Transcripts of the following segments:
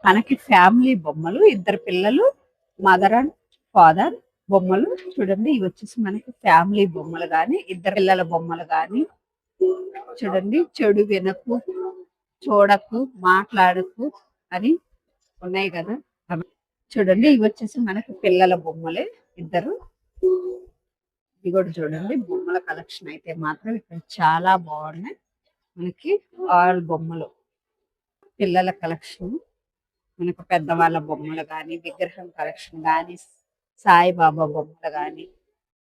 మనకి ఫ్యామిలీ బొమ్మలు, ఇద్దరు పిల్లలు, మదర్ అండ్ ఫాదర్ బొమ్మలు. చూడండి ఇవి వచ్చేసి మనకి ఫ్యామిలీ బొమ్మలు గాని, ఇద్దరు పిల్లల బొమ్మలు గాని. చూడండి చెడు వినకు, చూడకు, మాట్లాడకు అని ఉన్నాయి కదా. చూడండి ఇవి వచ్చేసి మనకి పిల్లల బొమ్మలే ఇద్దరు. ఇది కూడా చూడండి బొమ్మల కలెక్షన్ అయితే మాత్రం ఇక్కడ చాలా బాగున్నాయి. మనకి ఆల్ బొమ్మలు పిల్లల కలెక్షన్, మనకు పెద్దవాళ్ళ బొమ్మలు కానీ, విగ్రహం కలెక్షన్ కానీ, సాయిబాబా బొమ్మలు కానీ.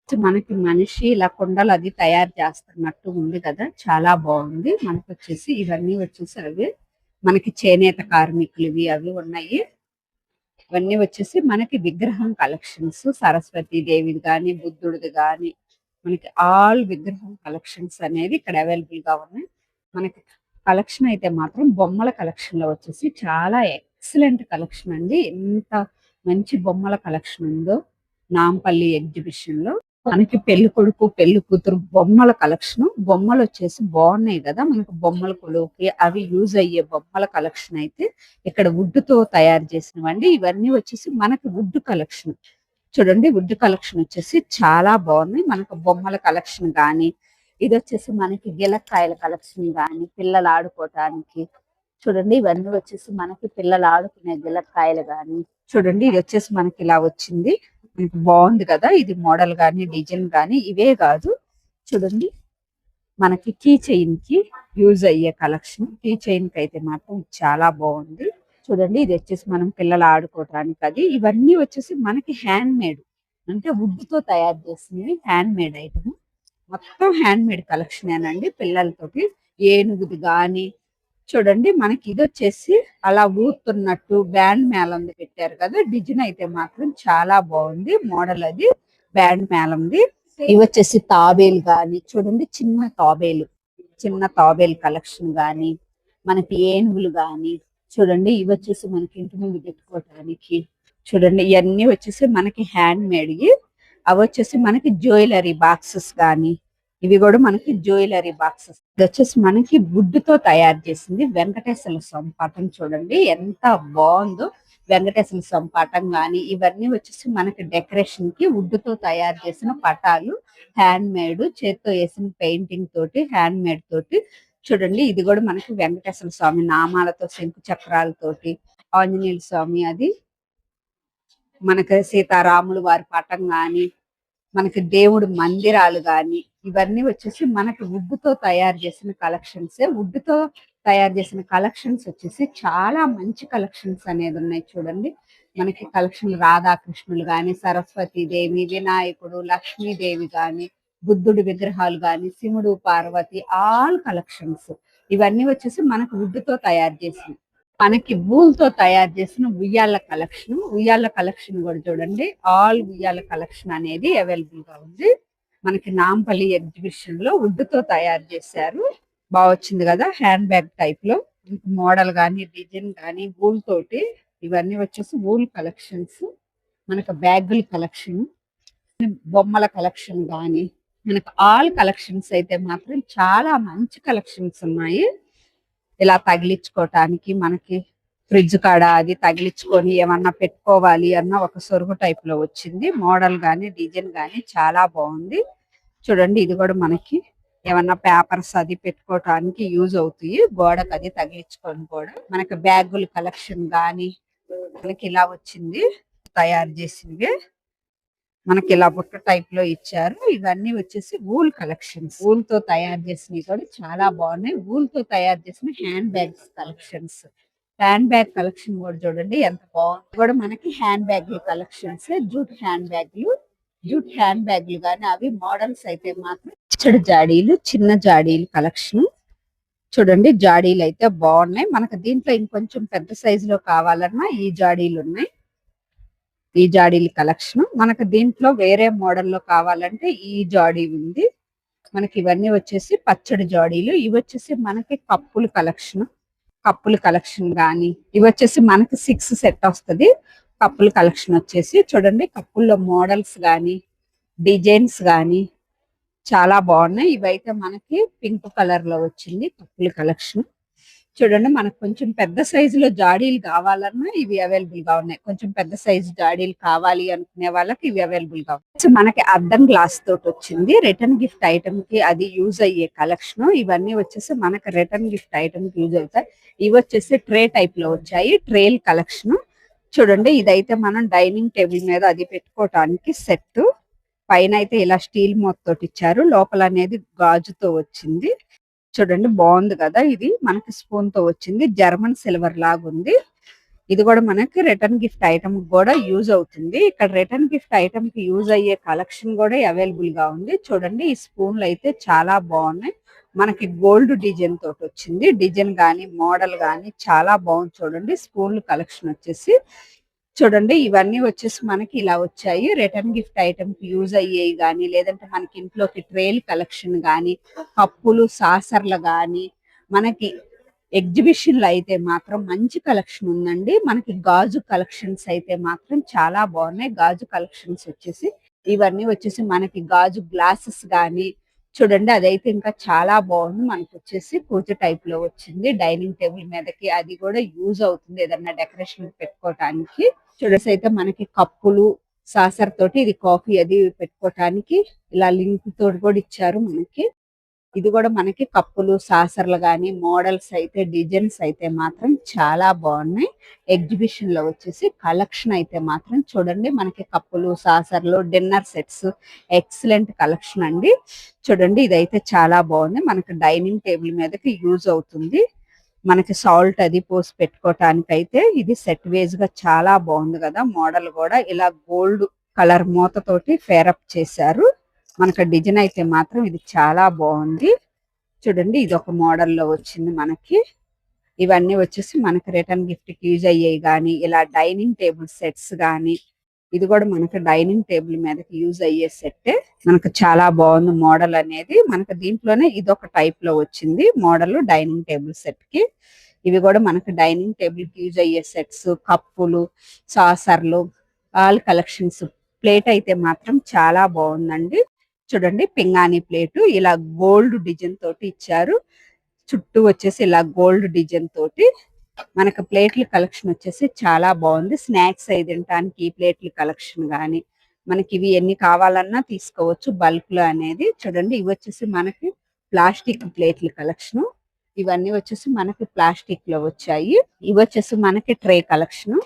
మనకి మనిషి ఇలా కుండలు అది తయారు చేస్తున్నట్టు ఉంది కదా, చాలా బాగుంది. మనకు వచ్చేసి ఇవన్నీ వచ్చేసి అవి మనకి చేనేత కార్మికులు అవి ఉన్నాయి. ఇవన్నీ వచ్చేసి మనకి విగ్రహం కలెక్షన్స్, సరస్వతి దేవిది కానీ, బుద్ధుడిది కానీ, మనకి ఆల్ విగ్రహం కలెక్షన్స్ అనేది ఇక్కడ అవైలబుల్ గా ఉన్నాయి. మనకి కలెక్షన్ అయితే మాత్రం బొమ్మల కలెక్షన్ లో వచ్చేసి చాలా ఎక్సలెంట్ కలెక్షన్ అండి. ఎంత మంచి బొమ్మల కలెక్షన్ ఉందో నాంపల్లి ఎగ్జిబిషన్ లో. మనకి పెళ్లి కొడుకు పెళ్లి కూతురు బొమ్మల కలెక్షన్, బొమ్మలు వచ్చేసి బాగున్నాయి కదా. మనకు బొమ్మల కొడుకుకి అవి యూజ్ అయ్యే బొమ్మల కలెక్షన్ అయితే ఇక్కడ వుడ్ తో తయారు చేసినవండి. ఇవన్నీ వచ్చేసి మనకి వుడ్ కలెక్షన్. చూడండి వుడ్ కలెక్షన్ వచ్చేసి చాలా బాగున్నాయి. మనకు బొమ్మల కలెక్షన్ కానీ, ఇది వచ్చేసి మనకి గిలక్కాయల కలెక్షన్ కానీ, పిల్లలు ఆడుకోవటానికి. చూడండి ఇవన్నీ వచ్చేసి మనకి పిల్లలు ఆడుకునే గిలక్కాయలు కానీ. చూడండి ఇది వచ్చేసి మనకి ఇలా వచ్చింది, బాగుంది కదా. ఇది మోడల్ గానీ డిజైన్ గానీ ఇవే కాదు. చూడండి మనకి కీ చైన్ కి యూజ్ అయ్యే కలెక్షన్. కీ చైన్ కి అయితే మాత్రం చాలా బాగుంది. చూడండి ఇది వచ్చేసి మనం పిల్లలు ఆడుకోవటానికి అది. ఇవన్నీ వచ్చేసి మనకి హ్యాండ్ మేడ్, అంటే వుడ్ తో తయారు చేసినవి హ్యాండ్ మేడ్ ఐటమ్. మొత్తం హ్యాండ్ మేడ్ కలెక్షనేనండి పిల్లలతోటి. ఏనుగుది కానీ. చూడండి మనకి ఇది వచ్చేసి అలా ఊతున్నట్టు బ్యాండ్ మేళంది పెట్టారు కదా. డిజైన్ అయితే మాత్రం చాలా బాగుంది. మోడల్ అది బ్యాండ్ మేళంది. ఇవి వచ్చేసి తాబేలు గాని. చూడండి చిన్న తాబేలు కలెక్షన్ గాని, మనకి ఏనుగులు గాని. చూడండి ఇవి వచ్చేసి మనకి ఇంటి ముందు పెట్టుకోవటానికి. చూడండి ఇవన్నీ వచ్చేసి మనకి హ్యాండ్ మేడ్. అవి వచ్చేసి మనకి జ్యువెలరీ బాక్సెస్ గాని. ఇవి కూడా మనకి జ్యువెలరీ బాక్సెస్. ఇది వచ్చేసి మనకి వుడ్ తో తయారు చేసింది వెంకటేశ్వర స్వామి పటం. చూడండి ఎంత బాగుందో వెంకటేశ్వర స్వామి పటం గాని. ఇవన్నీ వచ్చేసి మనకి డెకరేషన్ కి వుడ్ తో తయారు చేసిన పటాలు, హ్యాండ్ మేడ్, చేత్తో వేసిన పెయింటింగ్ తోటి, హ్యాండ్ మేడ్ తోటి. చూడండి ఇది కూడా మనకి వెంకటేశ్వర స్వామి నామాలతో, శంకు చక్రాలతోటి, ఆంజనేయుల స్వామి అది, మనకి సీతారాములు వారి పటం గాని, మనకి దేవుడు మందిరాలు గాని. ఇవన్నీ వచ్చేసి మనకి వుడ్ తో తయారు చేసిన కలెక్షన్స్. వుడ్ తో తయారు చేసిన కలెక్షన్స్ వచ్చేసి చాలా మంచి కలెక్షన్స్ అనేది ఉన్నాయి. చూడండి మనకి కలెక్షన్ రాధాకృష్ణులు గాని, సరస్వతి దేవి, వినాయకుడు, లక్ష్మీదేవి గాని, బుద్ధుడి విగ్రహాలు గాని, శివుడు, పార్వతి, ఆల్ కలెక్షన్స్. ఇవన్నీ వచ్చేసి మనకు వుడ్ తో తయారు చేసింది. మనకి తో తయారు చేసిన ఉయ్యాల కలెక్షన్ కూడా చూడండి. ఆల్ ఉయ్యాల కలెక్షన్ అనేది అవైలబుల్ గా ఉంది. మనకి నాంపల్లి ఎగ్జిబిషన్ లో వుడ్ తో తయారు చేశారు. బాగా వచ్చింది కదా. హ్యాండ్ బ్యాగ్ టైప్ లో మోడల్ గానీ, డిజైన్ గానీ, వూల్ తోటి. ఇవన్నీ వచ్చేసి వూల్ కలెక్షన్స్. మనకు బ్యాగుల కలెక్షన్, బొమ్మల కలెక్షన్ గానీ, మనకు ఆల్ కలెక్షన్స్ అయితే మాత్రం చాలా మంచి కలెక్షన్స్ ఉన్నాయి. ఇలా తగిలించుకోవటానికి మనకి ఫ్రిడ్జ్ కాడ అది తగిలించుకొని ఏమన్నా పెట్టుకోవాలి అన్న ఒక సొరుగు టైప్ లో వచ్చింది. మోడల్ గానీ, డిజైన్ గానీ చాలా బాగుంది. చూడండి ఇది కూడా మనకి ఏమన్నా పేపర్స్ అది పెట్టుకోవటానికి యూజ్ అవుతాయి. గోడకు అది తగిలించుకొని కూడా. మనకి బ్యాగుల కలెక్షన్ గానీ మనకి ఇలా వచ్చింది. తయారు చేసినవి మనకి ఇలా బుట్ట టైప్ లో ఇచ్చారు. ఇవన్నీ వచ్చేసి వూల్ కలెక్షన్స్. వూల్ తో తయారు చేసినవి కూడా చాలా బాగున్నాయి. వూల్ తో తయారు చేసిన hand bags collections. Hand bag collection కూడా చూడండి ఎంత బాగుంది. కూడా మనకి హ్యాండ్ బ్యాగ్ల కలెక్షన్స్. జూట్ హ్యాండ్ బ్యాగ్లు కానీ అవి మోడల్స్ అయితే మాత్రం చిన్న జాడీలు కలెక్షన్. చూడండి జాడీలు అయితే బాగున్నాయి. మనకి దీంట్లో ఇంకొంచెం పెద్ద సైజు లో కావాలన్నా ఈ జాడీలు ఉన్నాయి. ఈ జాడీల కలెక్షన్. మనకు దీంట్లో వేరే మోడల్లో కావాలంటే ఈ జాడీ ఉంది. మనకి ఇవన్నీ వచ్చేసి పచ్చడి జాడీలు. ఇవి వచ్చేసి మనకి కప్పుల కలెక్షన్ గానీ. ఇవి వచ్చేసి మనకి 6 సెట్ వస్తుంది. కప్పుల కలెక్షన్ వచ్చేసి చూడండి. కప్పుల్లో మోడల్స్ గానీ, డిజైన్స్ గానీ చాలా బాగున్నాయి. ఇవైతే మనకి పింక్ కలర్ లో వచ్చింది కప్పుల కలెక్షన్. చూడండి మనకు కొంచెం పెద్ద సైజులో జాడీలు కావాలన్నా ఇవి అవైలబుల్ గా ఉన్నాయి. కొంచెం పెద్ద సైజు జాడీలు కావాలి అనుకునే వాళ్ళకి ఇవి అవైలబుల్ గా ఉన్నాయి. సో మనకి అద్దం గ్లాస్ తోటి వచ్చింది. రిటర్న్ గిఫ్ట్ ఐటమ్ కి అది యూజ్ అయ్యే కలెక్షన్. ఇవన్నీ వచ్చేసి మనకి రిటర్న్ గిఫ్ట్ ఐటమ్ కి యూజ్ అవుతాయి. ఇవి వచ్చేసి ట్రే టైప్ లో వచ్చాయి. ట్రేల్ కలెక్షన్ చూడండి. ఇదైతే మనం డైనింగ్ టేబుల్ మీద అది పెట్టుకోవటానికి సెట్. పైన అయితే ఇలా స్టీల్ మూత తోటి ఇచ్చారు. లోపల అనేది గాజుతో వచ్చింది. చూడండి బాగుంది కదా. ఇది మనకి స్పూన్ తో వచ్చింది. జర్మన్ సిల్వర్ లాగా ఉంది. ఇది కూడా మనకి రిటర్న్ గిఫ్ట్ ఐటమ్ కూడా యూజ్ అవుతుంది. ఇక్కడ రిటర్న్ గిఫ్ట్ ఐటమ్ కి యూజ్ అయ్యే కలెక్షన్ కూడా అవైలబుల్ గా ఉంది. చూడండి ఈ స్పూన్లు అయితే చాలా బాగున్నాయి. మనకి గోల్డ్ డిజైన్ తోటి వచ్చింది. డిజైన్ గానీ మోడల్ గానీ చాలా బాగుంది. చూడండి స్పూన్లు కలెక్షన్ వచ్చేసి చూడండి ఇవన్నీ వచ్చేసి మనకి ఇలా వచ్చాయి. రిటర్న్ గిఫ్ట్ ఐటమ్ కి యూజ్ అయ్యేవి గానీ, లేదంటే మనకి ఇంట్లోకి ట్రేల్ కలెక్షన్ గానీ, కప్పులు సాసర్లు గానీ, మనకి ఎగ్జిబిషన్ లో అయితే మాత్రం మంచి కలెక్షన్ ఉందండి. మనకి గాజు కలెక్షన్స్ అయితే మాత్రం చాలా బాగున్నాయి. గాజు కలెక్షన్స్ వచ్చేసి ఇవన్నీ వచ్చేసి మనకి గాజు గ్లాసెస్ గానీ చూడండి అదైతే ఇంకా చాలా బాగుంది. మనకి వచ్చేసి పూజ టైప్ లో వచ్చింది. డైనింగ్ టేబుల్ మీదకి అది కూడా యూజ్ అవుతుంది ఏదన్నా డెకరేషన్ పెట్టుకోవటానికి. చూడేసి అయితే మనకి కప్పులు సాసర్ తోటి ఇది కాఫీ అది పెట్టుకోవటానికి ఇలా లింక్ తోటి కూడా ఇచ్చారు మనకి. ఇది కూడా మనకి కప్పులు సాసర్లు గానీ మోడల్స్ అయితే డిజైన్స్ అయితే మాత్రం చాలా బాగున్నాయి. ఎగ్జిబిషన్ లో వచ్చేసి కలెక్షన్ అయితే మాత్రం చూడండి మనకి కప్పులు సాసర్లు డిన్నర్ సెట్స్ ఎక్సలెంట్ కలెక్షన్ అండి. చూడండి ఇదైతే చాలా బాగుంది. మనకి డైనింగ్ టేబుల్ మీదకి యూజ్ అవుతుంది. మనకి సాల్ట్ అది పోసి పెట్టుకోవటానికి అయితే ఇది సెట్ వేజ్ గా చాలా బాగుంది కదా. మోడల్ కూడా ఇలా గోల్డ్ కలర్ మూతతోటి ఫేరప్ చేశారు. మనకి డిజైన్ అయితే మాత్రం ఇది చాలా బాగుంది. చూడండి ఇది ఒక మోడల్లో వచ్చింది మనకి. ఇవన్నీ వచ్చేసి మనకి రిటర్న్ గిఫ్ట్ కి యూజ్ అయ్యేవి గానీ, ఇలా డైనింగ్ టేబుల్ సెట్స్ గానీ, ఇది కూడా మనకి డైనింగ్ టేబుల్ మీదకి యూజ్ అయ్యే సెట్. మనకు చాలా బాగుంది మోడల్ అనేది. మనకి దీంట్లోనే ఇదొక టైప్ లో వచ్చింది మోడల్ డైనింగ్ టేబుల్ సెట్ కి. ఇవి కూడా మనకి డైనింగ్ టేబుల్ కి యూజ్ అయ్యే సెట్స్, కప్పులు సాసర్లు ఆల్ కలెక్షన్స్. ప్లేట్ అయితే మాత్రం చాలా బాగుందండి. చూడండి పింగాణి ప్లేటు ఇలా గోల్డ్ డిజైన్ తోటి ఇచ్చారు. చుట్టూ వచ్చేసి ఇలా గోల్డ్ డిజైన్ తోటి మనకు ప్లేట్ల కలెక్షన్ వచ్చేసి చాలా బాగుంది. స్నాక్స్ అయి తినడానికి ఈ ప్లేట్ల కలెక్షన్ గానీ, మనకి ఇవి ఎన్ని కావాలన్నా తీసుకోవచ్చు బల్క్ లో అనేది. చూడండి ఇవి వచ్చేసి మనకి ప్లాస్టిక్ ప్లేట్ల కలెక్షన్. ఇవన్నీ వచ్చేసి మనకి ప్లాస్టిక్ లో వచ్చాయి. ఇవి వచ్చేసి మనకి ట్రే కలెక్షన్.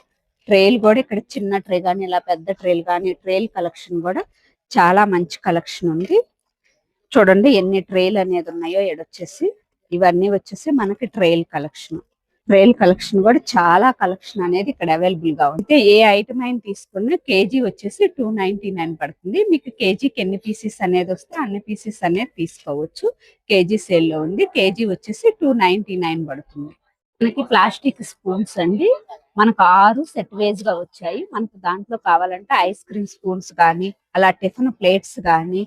ట్రేలు కూడా ఇక్కడ చిన్న ట్రే గానీ ఇలా పెద్ద ట్రేలు గానీ ట్రేల్ కలెక్షన్ కూడా చాలా మంచి కలెక్షన్ ఉంది. చూడండి ఎన్ని ట్రేలు అనేది ఉన్నాయో ఎడొచ్చేసి. ఇవన్నీ వచ్చేసి మనకి ట్రేల్ కలెక్షన్. ట్రేల్ కలెక్షన్ కూడా చాలా కలెక్షన్ అనేది ఇక్కడ అవైలబుల్ గా ఉంది. ఏ ఐటమ్ అయినా తీసుకున్నా కేజీ వచ్చేసి 299 పడుతుంది. మీకు కేజీకి ఎన్ని పీసెస్ అనేది వస్తే అన్ని పీసెస్ అనేది తీసుకోవచ్చు. కేజీ సేల్ లో ఉంది. కేజీ వచ్చేసి 299 పడుతుంది. మనకి ప్లాస్టిక్ స్పూన్స్ అండి. మనకు 6 సెట్ వేజ్ గా వచ్చాయి. మనకు దాంట్లో కావాలంటే ఐస్ క్రీమ్ స్పూన్స్ కానీ, అలా టిఫిన్ ప్లేట్స్ కానీ,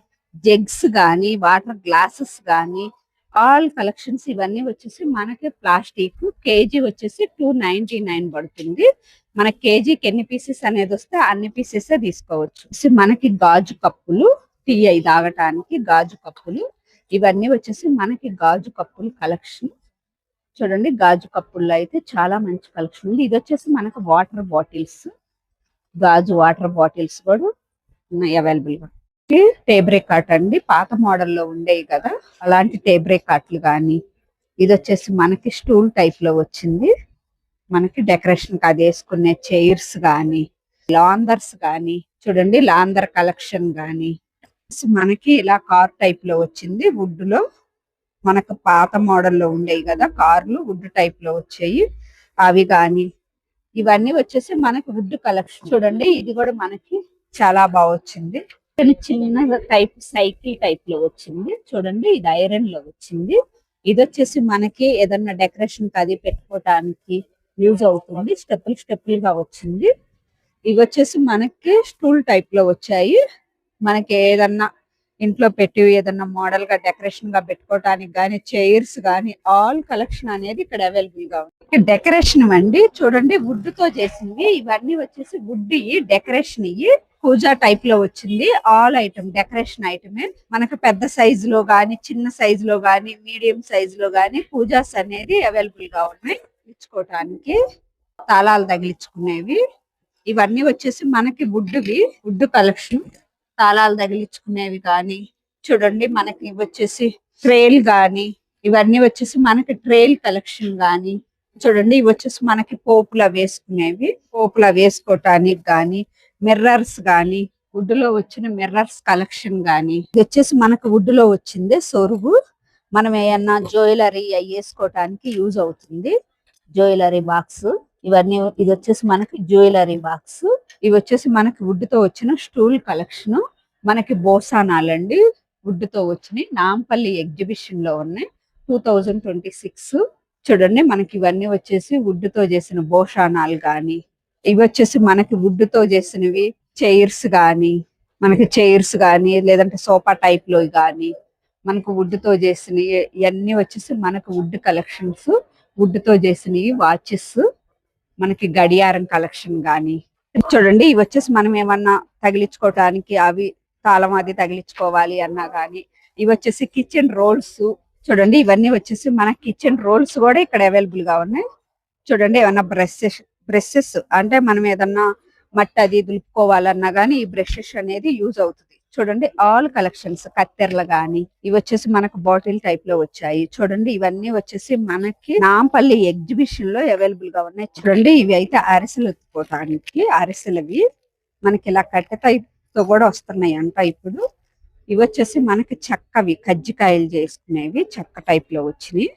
జగ్స్ కానీ, వాటర్ గ్లాసెస్ కానీ ఆల్ కలెక్షన్స్ ఇవన్నీ వచ్చేసి మనకి ప్లాస్టిక్. కేజీ వచ్చేసి 299 పడుతుంది. మన కేజీకి ఎన్ని పీసెస్ అనేది వస్తే అన్ని పీసెస్ తీసుకోవచ్చు. మనకి గాజు కప్పులు టీ అయి తాగటానికి గాజు కప్పులు. ఇవన్నీ వచ్చేసి మనకి గాజు కప్పులు కలెక్షన్. చూడండి గాజు కప్పుల్లో అయితే చాలా మంచి కలెక్షన్ ఉంది. ఇది వచ్చేసి మనకు వాటర్ బాటిల్స్, గాజు వాటర్ బాటిల్స్ కూడా ఉన్నాయి అవైలబుల్ గా. టేబ్రే కాట్ అండి. పాత మోడల్లో ఉండేవి కదా అలాంటి టేబ్రే కాట్లు కానీ. ఇది వచ్చేసి మనకి స్టూల్ టైప్ లో వచ్చింది. మనకి డెకరేషన్ కి అది వేసుకునే చైర్స్ కానీ, లాందర్స్ కానీ, చూడండి లాందర్ కలెక్షన్ కానీ మనకి ఇలా కార్ టైప్ లో వచ్చింది. వుడ్ లో మనకు పాత మోడల్లో ఉండేవి కదా కార్లు, వుడ్ టైప్ లో వచ్చాయి అవి కానీ. ఇవన్నీ వచ్చేసి మనకి వుడ్ కలెక్షన్. చూడండి ఇది కూడా మనకి చాలా బాగా వచ్చింది. చిన్న టైప్ సైకిల్ టైప్ లో వచ్చింది. చూడండి ఇది ఐరన్ లో వచ్చింది. ఇది వచ్చేసి మనకి ఏదన్నా డెకరేషన్ కి అది పెట్టుకోవటానికి యూజ్ అవుతుంది. స్టెప్పులు గా వచ్చింది. ఇవి వచ్చేసి మనకి స్టూల్ టైప్ లో వచ్చాయి. మనకి ఏదన్నా ఇంట్లో పెట్టి ఏదన్నా మోడల్ గా డెకరేషన్ గా పెట్టుకోవటానికి గానీ, చైర్స్ గానీ ఆల్ కలెక్షన్ అనేది ఇక్కడ అవైలబుల్ గా ఉంది. డెకరేషన్ అండి చూడండి, వుడ్ తో చేసింది. ఇవన్నీ వచ్చేసి వుడ్ డెకరేషన్ పూజా టైప్ లో వచ్చింది. ఆల్ ఐటమ్ డెకరేషన్ ఐటమే. మనకు పెద్ద సైజు లో గానీ, చిన్న సైజు లో గానీ, మీడియం సైజు లో గానీ పూజాస్ అనేది అవైలబుల్ గా ఉన్నాయి ఇచ్చుకోవటానికి. తాళాలు తగిలించుకునేవి ఇవన్నీ వచ్చేసి మనకి వుడ్ కలెక్షన్. తాళాలు తగిలించుకునేవి కానీ చూడండి, మనకి వచ్చేసి ట్రేల్ గాని, ఇవన్నీ వచ్చేసి మనకి ట్రేల్ కలెక్షన్ గాని చూడండి. ఇవి వచ్చేసి మనకి పోపులా వేసుకోవటానికి గాని, మిర్రర్స్ గాని, వుడ్ లో వచ్చిన మిర్రర్స్ కలెక్షన్ గాని. ఇది వచ్చేసి మనకు వుడ్ లో వచ్చింది సొరుగు. మనం ఏమన్నా జ్యువెలరీ వేసుకోవటానికి యూజ్ అవుతుంది. జ్యువెలరీ బాక్స్ ఇవన్నీ. ఇది వచ్చేసి మనకి జ్యువెలరీ బాక్స్. ఇవి వచ్చేసి మనకి వుడ్ తో వచ్చిన స్టూల్ కలెక్షన్. మనకి బోసానాలండి వుడ్ తో వచ్చినాయి. నాంపల్లి ఎగ్జిబిషన్ లో ఉన్నాయి 2026. చూడండి, మనకి ఇవన్నీ వచ్చేసి వుడ్ తో చేసిన బోషానాలు గాని, ఇవి వచ్చేసి మనకి వుడ్ తో చేసినవి చైర్స్ గాని, లేదంటే సోఫా టైప్ లో గాని, మనకు వుడ్ తో చేసినవి ఇవన్నీ వచ్చేసి మనకు వుడ్ కలెక్షన్స్. వుడ్ తో చేసినవి వాచెస్, మనకి గడియారం కలెక్షన్ గాని. చూడండి, ఇవి వచ్చేసి మనం ఏమన్నా తగిలించుకోవటానికి, అవి తాళం అది తగిలించుకోవాలి అన్నా గానీ. ఇవి వచ్చేసి కిచెన్ రోల్స్. చూడండి, ఇవన్నీ వచ్చేసి మన కిచెన్ రోల్స్ కూడా ఇక్కడ అవైలబుల్ గా ఉన్నాయి. చూడండి, ఏమన్నా బ్రషెస్ అంటే మనం ఏదన్నా మట్టి అది దులుపుకోవాలన్నా గానీ ఈ బ్రషెస్ అనేది యూజ్ అవుతుంది. చూడండి, ఆల్ కలెక్షన్స్. కత్తెరలు గాని, ఇవి వచ్చేసి మనకు బాటిల్ టైప్ లో వచ్చాయి. చూడండి, ఇవన్నీ వచ్చేసి మనకి నాంపల్లి ఎగ్జిబిషన్ లో అవైలబుల్ గా ఉన్నాయి. చూడండి, ఇవి అయితే అరిసెలు ఎత్తుకోవటానికి అరిసెలవి మనకి ఇలా కట్టె టైప్ తో కూడా వస్తున్నాయి అంట ఇప్పుడు. ఇవి వచ్చేసి మనకి చెక్కవి, కజ్జికాయలు చేసుకునేవి చెక్క టైప్ లో వచ్చినాయి.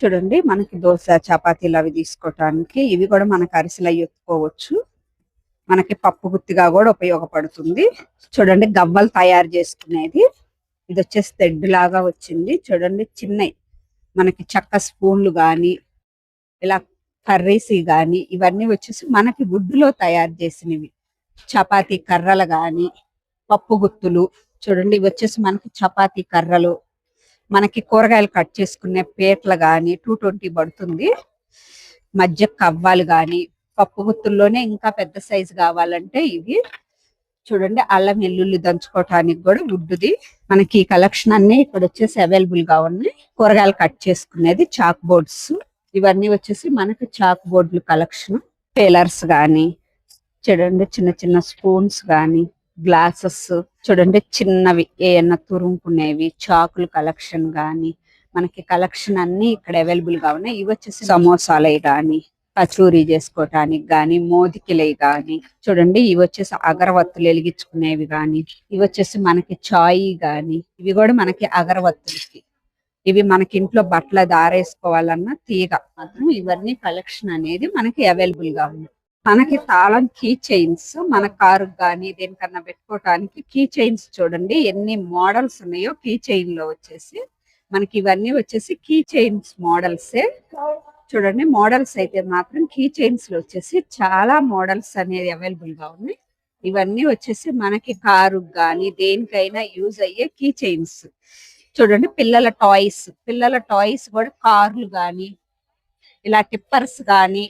చూడండి, మనకి దోశ చపాతీలు అవి తీసుకోవటానికి. ఇవి కూడా మనకి అరిసెలు అవి ఎత్తుకోవచ్చు. మనకి పప్పు గుత్తిగా కూడా ఉపయోగపడుతుంది. చూడండి, గవ్వలు తయారు చేసుకునేది. ఇది వచ్చేసి తెడ్డు లాగా వచ్చింది. చూడండి, చిన్నవి మనకి చెక్క స్పూన్లు గాని, ఇలా కర్రీస్ గాని, ఇవన్నీ వచ్చేసి మనకి వుడ్ లో తయారు చేసినవి. చపాతీ కర్రలు గాని, పప్పు గుత్తులు. చూడండి, ఇవి వచ్చేసి మనకి చపాతీ కర్రలు. మనకి కూరగాయలు కట్ చేసుకునే పీటలు గాని 220 పడుతుంది. మధ్య కవ్వాలు గాని, పప్పు గుత్తుల్లోనే ఇంకా పెద్ద సైజు కావాలంటే ఇవి. చూడండి, అల్లం వెల్లుల్లి దంచుకోవటానికి కూడా వుడ్ది. మనకి ఈ కలెక్షన్ అన్ని ఇక్కడ వచ్చేసి అవైలబుల్ గా ఉన్నాయి. కూరగాయలు కట్ చేసుకునేది చాక్ బోర్డ్స్. ఇవన్నీ వచ్చేసి మనకి చాక్ బోర్డులు కలెక్షన్. పేలర్స్ గాని, చూడండి చిన్న చిన్న స్పూన్స్ గాని, గ్లాసెస్. చూడండి, చిన్నవి ఏమన్నా తురుముకునేవి చాకులు కలెక్షన్ గాని, మనకి కలెక్షన్ అన్ని ఇక్కడ అవైలబుల్ గా ఉన్నాయి. ఇవి వచ్చేసి సమోసాలే గాని, కచూరీ చేసుకోవటానికి గాని, మోదికిలే గాని. చూడండి, ఇవి వచ్చేసి అగరవత్తులు వెలిగించుకునేవి గాని, ఇవి వచ్చేసి మనకి చాయ్ గాని, ఇవి కూడా మనకి అగరవత్తులకి. ఇవి మనకి ఇంట్లో బట్టలు దారేసుకోవాలన్నా తీగ మాత్రం. ఇవన్నీ కలెక్షన్ అనేది మనకి అవైలబుల్ గా ఉంది. మనకి తాళం కీ చైన్స్, మన కారు కానీ దేనికన్నా పెట్టుకోవటానికి కీ చైన్స్. చూడండి, ఎన్ని మోడల్స్ ఉన్నాయో కీ చైన్ లో వచ్చేసి మనకి. ఇవన్నీ వచ్చేసి కీ చైన్స్ మోడల్సే. చూడండి, మోడల్స్ అయితే మాత్రం కీ చైన్స్ లో వచ్చేసి చాలా మోడల్స్ అనేది అవైలబుల్ గా ఉన్నాయి. ఇవన్నీ వచ్చేసి మనకి కారు కానీ దేనికైనా యూజ్ అయ్యే కీ చైన్స్. చూడండి, పిల్లల టాయ్స్ కూడా కార్లు గాని, ఇలా టిప్పర్స్ గాని,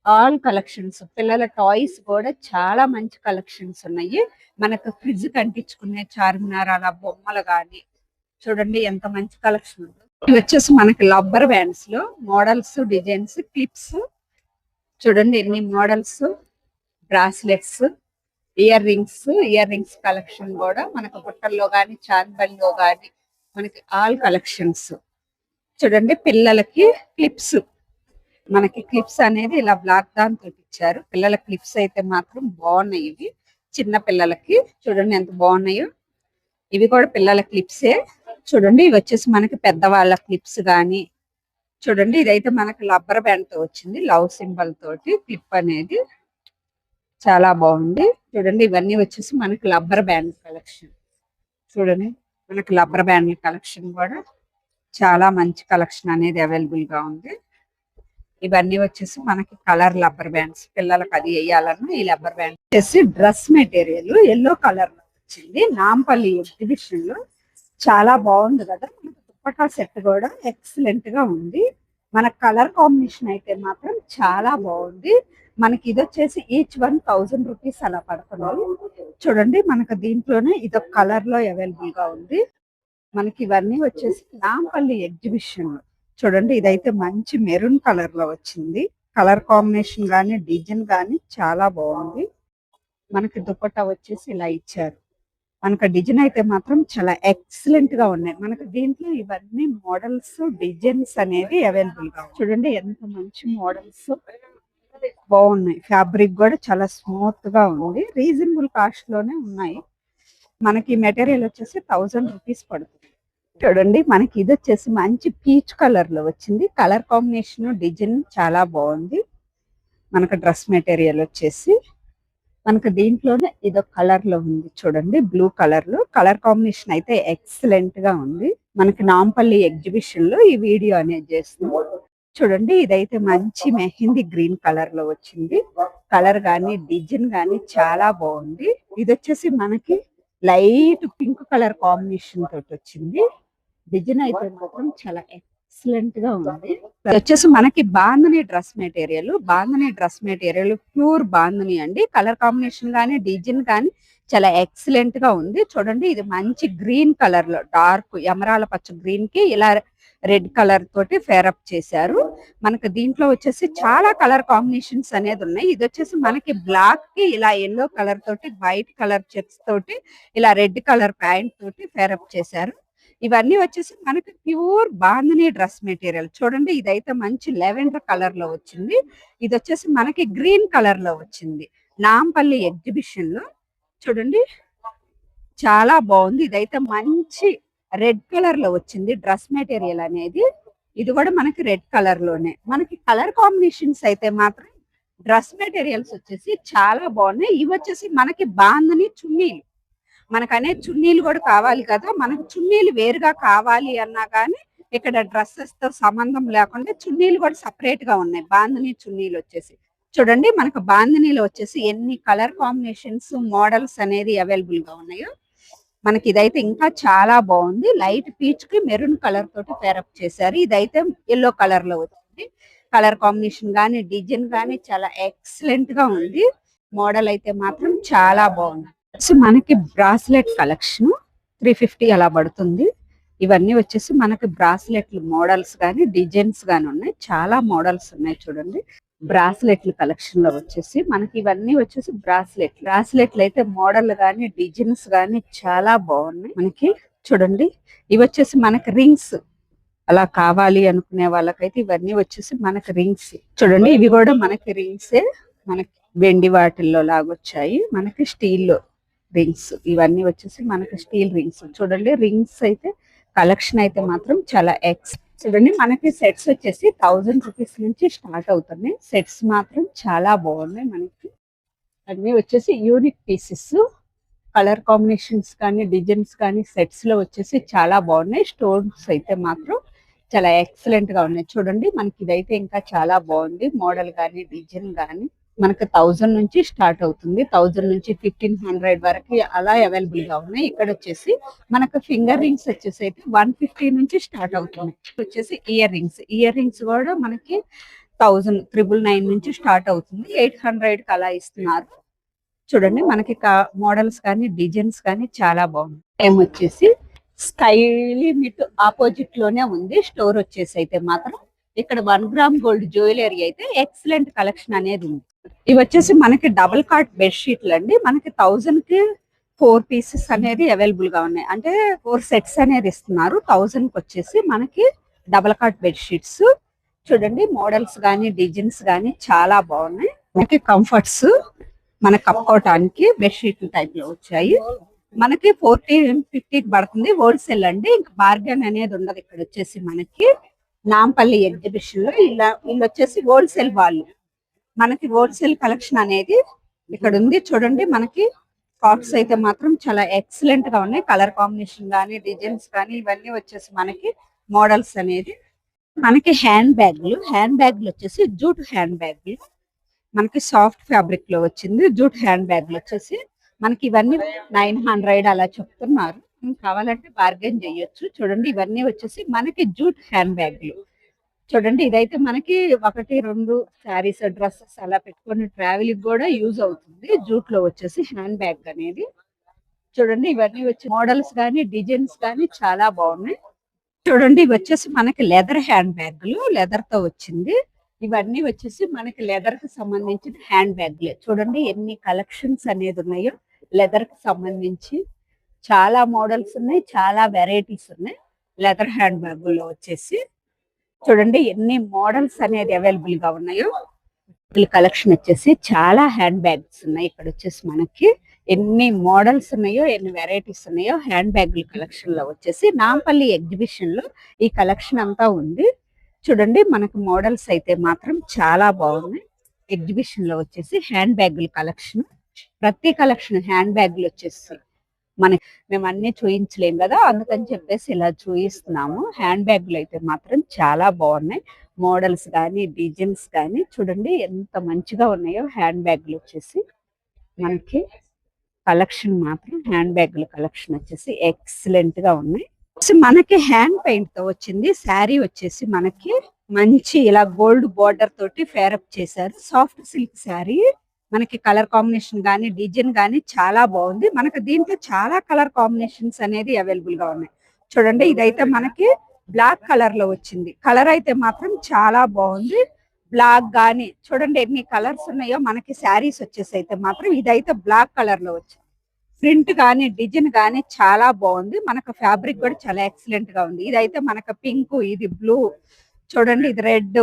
ఆల్ కలెక్షన్స్. పిల్లల టాయ్స్ కూడా చాలా మంచి కలెక్షన్స్ ఉన్నాయి. మనకు ఫ్రిడ్జ్ కంటించుకునే చార్మినార్ అలా బొమ్మలు గాని. చూడండి, ఎంత మంచి కలెక్షన్ ఉంది. ఇవి వచ్చేసి మనకి రబ్బర్ బ్యాండ్స్ లో మోడల్స్, డిజైన్స్, క్లిప్స్. చూడండి, ఎన్ని models. Bracelets, ear rings collection కూడా మనకు బుట్టల్లో గాని, చాన్బల్లో గాని మనకి ఆల్ కలెక్షన్స్. చూడండి, పిల్లలకి క్లిప్స్. మనకి క్లిప్స్ అనేది ఇలా బ్లాక్ దాంతో ఇచ్చారు. పిల్లల క్లిప్స్ అయితే మాత్రం బాగున్నాయి. ఇవి చిన్న పిల్లలకి. చూడండి ఎంత బాగున్నాయో. ఇవి కూడా పిల్లల క్లిప్సే. చూడండి, ఇవి వచ్చేసి మనకి పెద్దవాళ్ళ క్లిప్స్ గాని. చూడండి, ఇదైతే మనకి రబ్బర్ బ్యాండ్ తో వచ్చింది. లవ్ సింబల్ తోటి క్లిప్ అనేది చాలా బాగుంది. చూడండి, ఇవన్నీ వచ్చేసి మనకి రబ్బర్ బ్యాండ్ కలెక్షన్. చూడండి, మనకి రబ్బర్ బ్యాండ్ కలెక్షన్ కూడా చాలా మంచి కలెక్షన్ అనేది అవైలబుల్ గా ఉంది. ఇవన్నీ వచ్చేసి మనకి కలర్ రబ్బర్ బ్యాండ్స్. పిల్లలకు అది వేయాలన్నా ఈ రబ్బర్ బ్యాండ్ వచ్చేసి డ్రెస్ మెటీరియల్ ఎల్లో కలర్ లో వచ్చింది నాంపల్లి ఎగ్జిబిషన్ లో. చాలా బాగుంది కదా. మనకి దుప్పటా సెట్ కూడా ఎక్సలెంట్ గా ఉంది. మన కలర్ కాంబినేషన్ అయితే మాత్రం చాలా బాగుంది. మనకి ఇది వచ్చేసి ఈచ్ 1000 రూపీస్ అలా పడుతుంది. చూడండి మనకు దీంట్లోనే ఇదొక కలర్ లో అవైలబుల్ గా ఉంది. మనకి ఇవన్నీ వచ్చేసి నాంపల్లి ఎగ్జిబిషన్. చూడండి ఇదైతే మంచి మెరూన్ కలర్ లో వచ్చింది. కలర్ కాంబినేషన్ గానీ డిజైన్ గానీ చాలా బాగుంది. మనకి దుపట్టా వచ్చేసి ఇలా ఇచ్చారు. మనకు డిజైన్ అయితే మాత్రం చాలా ఎక్సలెంట్ గా ఉన్నాయి. మనకు దీంట్లో ఇవన్నీ మోడల్స్ డిజైన్స్ అనేది అవైలబుల్ గా చూడండి ఎంత మంచి మోడల్స్ బాగున్నాయి. ఫ్యాబ్రిక్ కూడా చాలా స్మూత్ గా ఉంది. రీజనబుల్ కాస్ట్ లోనే ఉన్నాయి. మనకి మెటీరియల్ వచ్చేసి 1000 రూపీస్ పడుతుంది. చూడండి మనకి ఇది వచ్చేసి మంచి పీచ్ కలర్ లో వచ్చింది. కలర్ కాంబినేషన్ డిజైన్ చాలా బాగుంది. మనకు డ్రెస్ మెటీరియల్ వచ్చేసి మనకు దీంట్లోనే ఇదో కలర్ లో ఉంది. చూడండి బ్లూ కలర్ లో. కలర్ కాంబినేషన్ అయితే ఎక్సలెంట్ గా ఉంది. మనకి నాంపల్లి ఎగ్జిబిషన్ లో ఈ వీడియో అనేది చేస్తుంది. చూడండి ఇదైతే మంచి మెహందీ గ్రీన్ కలర్ లో వచ్చింది. కలర్ గానీ డిజైన్ గానీ చాలా బాగుంది. ఇది వచ్చేసి మనకి లైట్ పింక్ కలర్ కాంబినేషన్ తోటి వచ్చింది. డిజైన్ అయితే మాత్రం చాలా ఎక్సలెంట్ గా ఉంది. ఇది వచ్చేసి మనకి bandhani dress material. Bandhani dress material pure bandhani అండి. కలర్ కాంబినేషన్ గానీ డిజైన్ గానీ చాలా ఎక్సలెంట్ గా ఉంది. చూడండి ఇది మంచి గ్రీన్ కలర్ లో డార్క్ ఎమరాల పచ్చ గ్రీన్ కి ఇలా రెడ్ కలర్ తోటి ఫేరప్ చేశారు. మనకి దీంట్లో వచ్చేసి చాలా కలర్ కాంబినేషన్స్ అనేది ఉన్నాయి. ఇది వచ్చేసి మనకి బ్లాక్ కి ఇలా ఎల్లో కలర్ తోటి వైట్ కలర్ చెక్స్ తోటి ఇలా రెడ్ కలర్ ప్యాంట్ తోటి ఫేరప్ చేశారు. ఇవన్నీ వచ్చేసి మనకి ప్యూర్ బాందని డ్రెస్ మెటీరియల్. చూడండి ఇదైతే మంచి లెవెండర్ కలర్ లో వచ్చింది. ఇది వచ్చేసి మనకి గ్రీన్ కలర్ లో వచ్చింది. నాంపల్లి ఎగ్జిబిషన్ లో చూడండి చాలా బాగుంది. ఇదైతే మంచి రెడ్ కలర్ లో వచ్చింది డ్రెస్ మెటీరియల్ అనేది. ఇది కూడా మనకి రెడ్ కలర్ లోనే. మనకి కలర్ కాంబినేషన్స్ అయితే మాత్రం డ్రెస్ మెటీరియల్స్ వచ్చేసి చాలా బాగున్నాయి. ఇవి వచ్చేసి మనకి బాందని చున్నీలు. మనకనే చున్నీలు కూడా కావాలి కదా. మనకు చున్నీలు వేరుగా కావాలి అన్నా కానీ ఇక్కడ డ్రెస్సెస్ తో సంబంధం లేకుండా చున్నీలు కూడా సపరేట్ గా ఉన్నాయి. బాందని చున్నీలు వచ్చేసి చూడండి మనకు బాందనీలో వచ్చేసి ఎన్ని కలర్ కాంబినేషన్స్ మోడల్స్ అనేది అవైలబుల్ గా ఉన్నాయో. మనకి ఇదైతే ఇంకా చాలా బాగుంది. లైట్ పీచ్ కి మెరూన్ కలర్ తోటి పేరప్ చేశారు. ఇదైతే ఎల్లో కలర్ లో వచ్చింది. కలర్ కాంబినేషన్ గానీ డిజైన్ గానీ చాలా ఎక్సలెంట్ గా ఉంది. మోడల్ అయితే మాత్రం చాలా బాగుంది. సో మనకి బ్రాస్లెట్ కలెక్షన్ 350 అలా పడుతుంది. ఇవన్నీ వచ్చేసి మనకి బ్రాస్లెట్లు మోడల్స్ గానీ డిజైన్స్ గానీ ఉన్నాయి. చాలా మోడల్స్ ఉన్నాయి. చూడండి బ్రాస్లెట్ల కలెక్షన్ లో వచ్చేసి మనకి ఇవన్నీ వచ్చేసి బ్రాస్లెట్లు అయితే మోడల్ గానీ డిజైన్స్ గానీ చాలా బాగున్నాయి. మనకి చూడండి ఇవి వచ్చేసి మనకి రింగ్స్ అలా కావాలి అనుకునే వాళ్ళకైతే ఇవన్నీ వచ్చేసి మనకి రింగ్స్. చూడండి ఇవి కూడా మనకి రింగ్సే. మనకి వెండి వాటిల్లో లాగొచ్చాయి. మనకి స్టీల్ రింగ్స్. ఇవన్నీ వచ్చేసి మనకి స్టీల్ రింగ్స్. చూడండి రింగ్స్ అయితే కలెక్షన్ అయితే మాత్రం చాలా చూడండి మనకి సెట్స్ వచ్చేసి 1000 రూపీస్ నుంచి స్టార్ట్ అవుతున్నాయి. సెట్స్ మాత్రం చాలా బాగున్నాయి. మనకి అన్ని వచ్చేసి యూనిక్ పీసెస్. కలర్ కాంబినేషన్స్ కానీ డిజైన్స్ కానీ సెట్స్ లో వచ్చేసి చాలా బాగున్నాయి. స్టోన్స్ అయితే మాత్రం చాలా ఎక్సలెంట్ గా ఉన్నాయి. చూడండి మనకి ఇదైతే ఇంకా చాలా బాగుంది. మోడల్ కానీ డిజైన్ కానీ మనకి 1000 నుంచి స్టార్ట్ అవుతుంది. 1000 నుంచి 1500 వరకు అలా అవైలబుల్ గా ఉన్నాయి. ఇక్కడ వచ్చేసి మనకు ఫింగర్ రింగ్స్ వచ్చేసి అయితే 150 నుంచి స్టార్ట్ అవుతున్నాయి. వచ్చేసి ఇయర్ రింగ్స్ కూడా మనకి 999 నుంచి స్టార్ట్ అవుతుంది. 800 కి అలా ఇస్తున్నారు. చూడండి మనకి మోడల్స్ కానీ డిజైన్స్ కానీ చాలా బాగుంది. వచ్చేసి స్కైలీ మిట్ ఆపోజిట్ లోనే ఉంది స్టోర్ వచ్చేసి అయితే మాత్రం. ఇక్కడ 1 గ్రామ్ గోల్డ్ జ్యువెలరీ అయితే ఎక్సలెంట్ కలెక్షన్ అనేది ఉంది. ఇవి వచ్చేసి మనకి డబుల్ కాట్ బెడ్షీట్లు అండి. మనకి 1000 కి 4 పీసెస్ అనేది అవైలబుల్ గా ఉన్నాయి. అంటే 4 సెట్స్ అనేది ఇస్తున్నారు. 1000 కి వచ్చేసి మనకి డబుల్ కాట్ బెడ్షీట్స్. చూడండి మోడల్స్ గానీ డిజైన్స్ గానీ చాలా బాగున్నాయి. మనకి కంఫర్ట్స్ మన కప్పుకోవటానికి బెడ్షీట్ టైప్ లో వచ్చాయి. మనకి 1450 పడుతుంది. హోల్సేల్ అండి. ఇంకా బార్గెన్ అనేది ఉండదు. ఇక్కడ వచ్చేసి మనకి నాంపల్లి ఎగ్జిబిషన్ లో వీళ్ళు వచ్చేసి హోల్సేల్ వాళ్ళు. మనకి హోల్సేల్ కలెక్షన్ అనేది ఇక్కడ ఉంది. చూడండి మనకి కాట్స్ అయితే మాత్రం చాలా ఎక్సలెంట్ గా ఉన్నాయి. కలర్ కాంబినేషన్ గానీ డిజైన్స్ కానీ ఇవన్నీ వచ్చేసి మనకి మోడల్స్ అనేది. మనకి హ్యాండ్ బ్యాగ్లు వచ్చేసి జూట్ హ్యాండ్ బ్యాగ్లు. మనకి సాఫ్ట్ ఫ్యాబ్రిక్ లో వచ్చింది. జూట్ హ్యాండ్ బ్యాగ్లు వచ్చేసి మనకి ఇవన్నీ 900 అలా చెప్తున్నారు. కావాలంటే బార్గెన్ చేయొచ్చు. చూడండి ఇవన్నీ వచ్చేసి మనకి జూట్ హ్యాండ్ బ్యాగ్లు. చూడండి ఇదైతే మనకి 1, 2 శారీస్, డ్రెస్సెస్ అలా పెట్టుకొని ట్రావెలింగ్ కూడా యూజ్ అవుతుంది. జూట్ లో వచ్చేసి హ్యాండ్ బ్యాగ్ అనేది. చూడండి ఇవన్నీ వచ్చి మోడల్స్ కానీ డిజైన్స్ కానీ చాలా బాగున్నాయి. చూడండి ఇవి వచ్చేసి మనకి లెదర్ హ్యాండ్ బ్యాగ్లు, లెదర్ తో వచ్చింది. ఇవన్నీ వచ్చేసి మనకి లెదర్ కి సంబంధించిన హ్యాండ్ బ్యాగ్లే. చూడండి ఎన్ని కలెక్షన్స్ అనేది ఉన్నాయో లెదర్ కి సంబంధించి. చాలా మోడల్స్ ఉన్నాయి, చాలా వెరైటీస్ ఉన్నాయి లెదర్ హ్యాండ్ బ్యాగుల్లో వచ్చేసి. చూడండి ఎన్ని మోడల్స్ అనేది అవైలబుల్ గా ఉన్నాయో. కలెక్షన్ వచ్చేసి చాలా హ్యాండ్ బ్యాగ్స్ ఉన్నాయి. ఇక్కడ వచ్చేసి మనకి ఎన్ని మోడల్స్ ఉన్నాయో, ఎన్ని వెరైటీస్ ఉన్నాయో హ్యాండ్ బ్యాగుల కలెక్షన్ లో వచ్చేసి నాంపల్లి ఎగ్జిబిషన్ లో ఈ కలెక్షన్ అంతా ఉంది. చూడండి మనకి మోడల్స్ అయితే మాత్రం చాలా బాగున్నాయి. ఎగ్జిబిషన్ లో వచ్చేసి హ్యాండ్ బ్యాగుల కలెక్షన్, ప్రతి కలెక్షన్ హ్యాండ్ బ్యాగులు వచ్చేసి మనకి మేము అన్ని చూయించలేం కదా, అందుకని చెప్పేసి ఇలా చూయిస్తున్నాము. హ్యాండ్ బ్యాగులు అయితే మాత్రం చాలా బాగున్నాయి. మోడల్స్ కానీ డిజైన్స్ కానీ చూడండి ఎంత మంచిగా ఉన్నాయో హ్యాండ్ బ్యాగులు వచ్చేసి. మనకి కలెక్షన్ మాత్రం హ్యాండ్ బ్యాగుల కలెక్షన్ వచ్చేసి ఎక్సలెంట్ గా ఉన్నాయి. మనకి హ్యాండ్ పెయింట్ తో వచ్చింది. శారీ వచ్చేసి మనకి మంచి ఇలా గోల్డ్ బోర్డర్ తోటి ఫేరప్ చేశారు. Soft silk sari. మనకి కలర్ కాంబినేషన్ గానీ డిజైన్ గానీ చాలా బాగుంది. మనకి దీంట్లో చాలా కలర్ కాంబినేషన్స్ అనేది అవైలబుల్ గా ఉన్నాయి. చూడండి ఇదైతే మనకి బ్లాక్ కలర్ లో వచ్చింది. కలర్ అయితే మాత్రం చాలా బాగుంది. బ్లాక్ గానీ చూడండి ఎన్ని కలర్స్ ఉన్నాయో మనకి శారీస్ వచ్చేసి అయితే మాత్రం ఇదైతే బ్లాక్ కలర్ లో వచ్చింది. ప్రింట్ గానీ డిజైన్ గానీ చాలా బాగుంది. మనకు ఫ్యాబ్రిక్ కూడా చాలా ఎక్సలెంట్ గా ఉంది. ఇదైతే మనకు పింక్, ఇది బ్లూ, చూడండి ఇది రెడ్,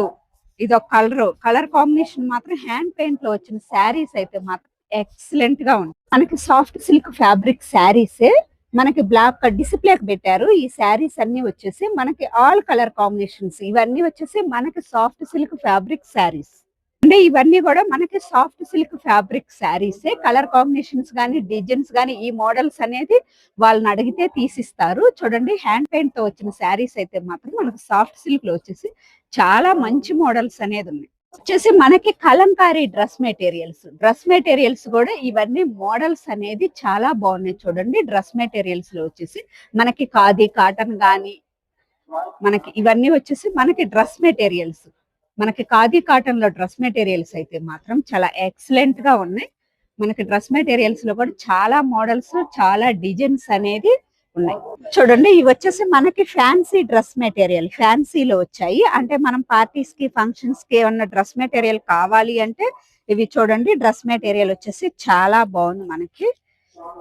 ఇది ఒక కలర్ కాంబినేషన్ మాత్రం హ్యాండ్ పెయింట్ లో వచ్చిన శారీస్ అయితే మాత్రం ఎక్సలెంట్ గా ఉంది. మనకి సాఫ్ట్ సిల్క్ ఫ్యాబ్రిక్ శారీసే మనకి బ్లాక్ డిస్ప్లేకి పెట్టారు. ఈ శారీస్ అన్ని వచ్చేసి మనకి ఆల్ కలర్ కాంబినేషన్స్. ఇవన్నీ వచ్చేసి మనకి సాఫ్ట్ సిల్క్ ఫ్యాబ్రిక్ శారీస్. అంటే ఇవన్నీ కూడా మనకి సాఫ్ట్ సిల్క్ ఫ్యాబ్రిక్ శారీసే. కలర్ కాంబినేషన్స్ కానీ డిజైన్స్ కానీ ఈ మోడల్స్ అనేది వాళ్ళని అడిగితే తీసిస్తారు. చూడండి హ్యాండ్ పెయింట్ తో వచ్చిన శారీస్ అయితే మాత్రం మనకి సాఫ్ట్ సిల్క్ లో వచ్చేసి చాలా మంచి మోడల్స్ అనేది ఉన్నాయి. వచ్చేసి మనకి కలంకారీ డ్రెస్ మెటీరియల్స్ కూడా ఇవన్నీ మోడల్స్ అనేది చాలా బాగున్నాయి. చూడండి డ్రెస్ మెటీరియల్స్ లో వచ్చేసి మనకి ఖాదీ కాటన్ గానీ మనకి ఇవన్నీ వచ్చేసి మనకి డ్రెస్ మెటీరియల్స్. మనకి ఖాదీ కాటన్ లో డ్రెస్ మెటీరియల్స్ అయితే మాత్రం చాలా ఎక్సలెంట్ గా ఉన్నాయి. మనకి డ్రెస్ మెటీరియల్స్ లో కూడా చాలా మోడల్స్, చాలా డిజైన్స్ అనేది ఉన్నాయి. చూడండి ఇవి వచ్చేసి మనకి ఫ్యాన్సీ డ్రెస్ మెటీరియల్, ఫ్యాన్సీలో వచ్చాయి. అంటే మనం పార్టీస్ కి ఫంక్షన్స్ కి ఏమన్నా డ్రెస్ మెటీరియల్ కావాలి అంటే ఇవి చూడండి. డ్రెస్ మెటీరియల్ వచ్చేసి చాలా బాగుంది. మనకి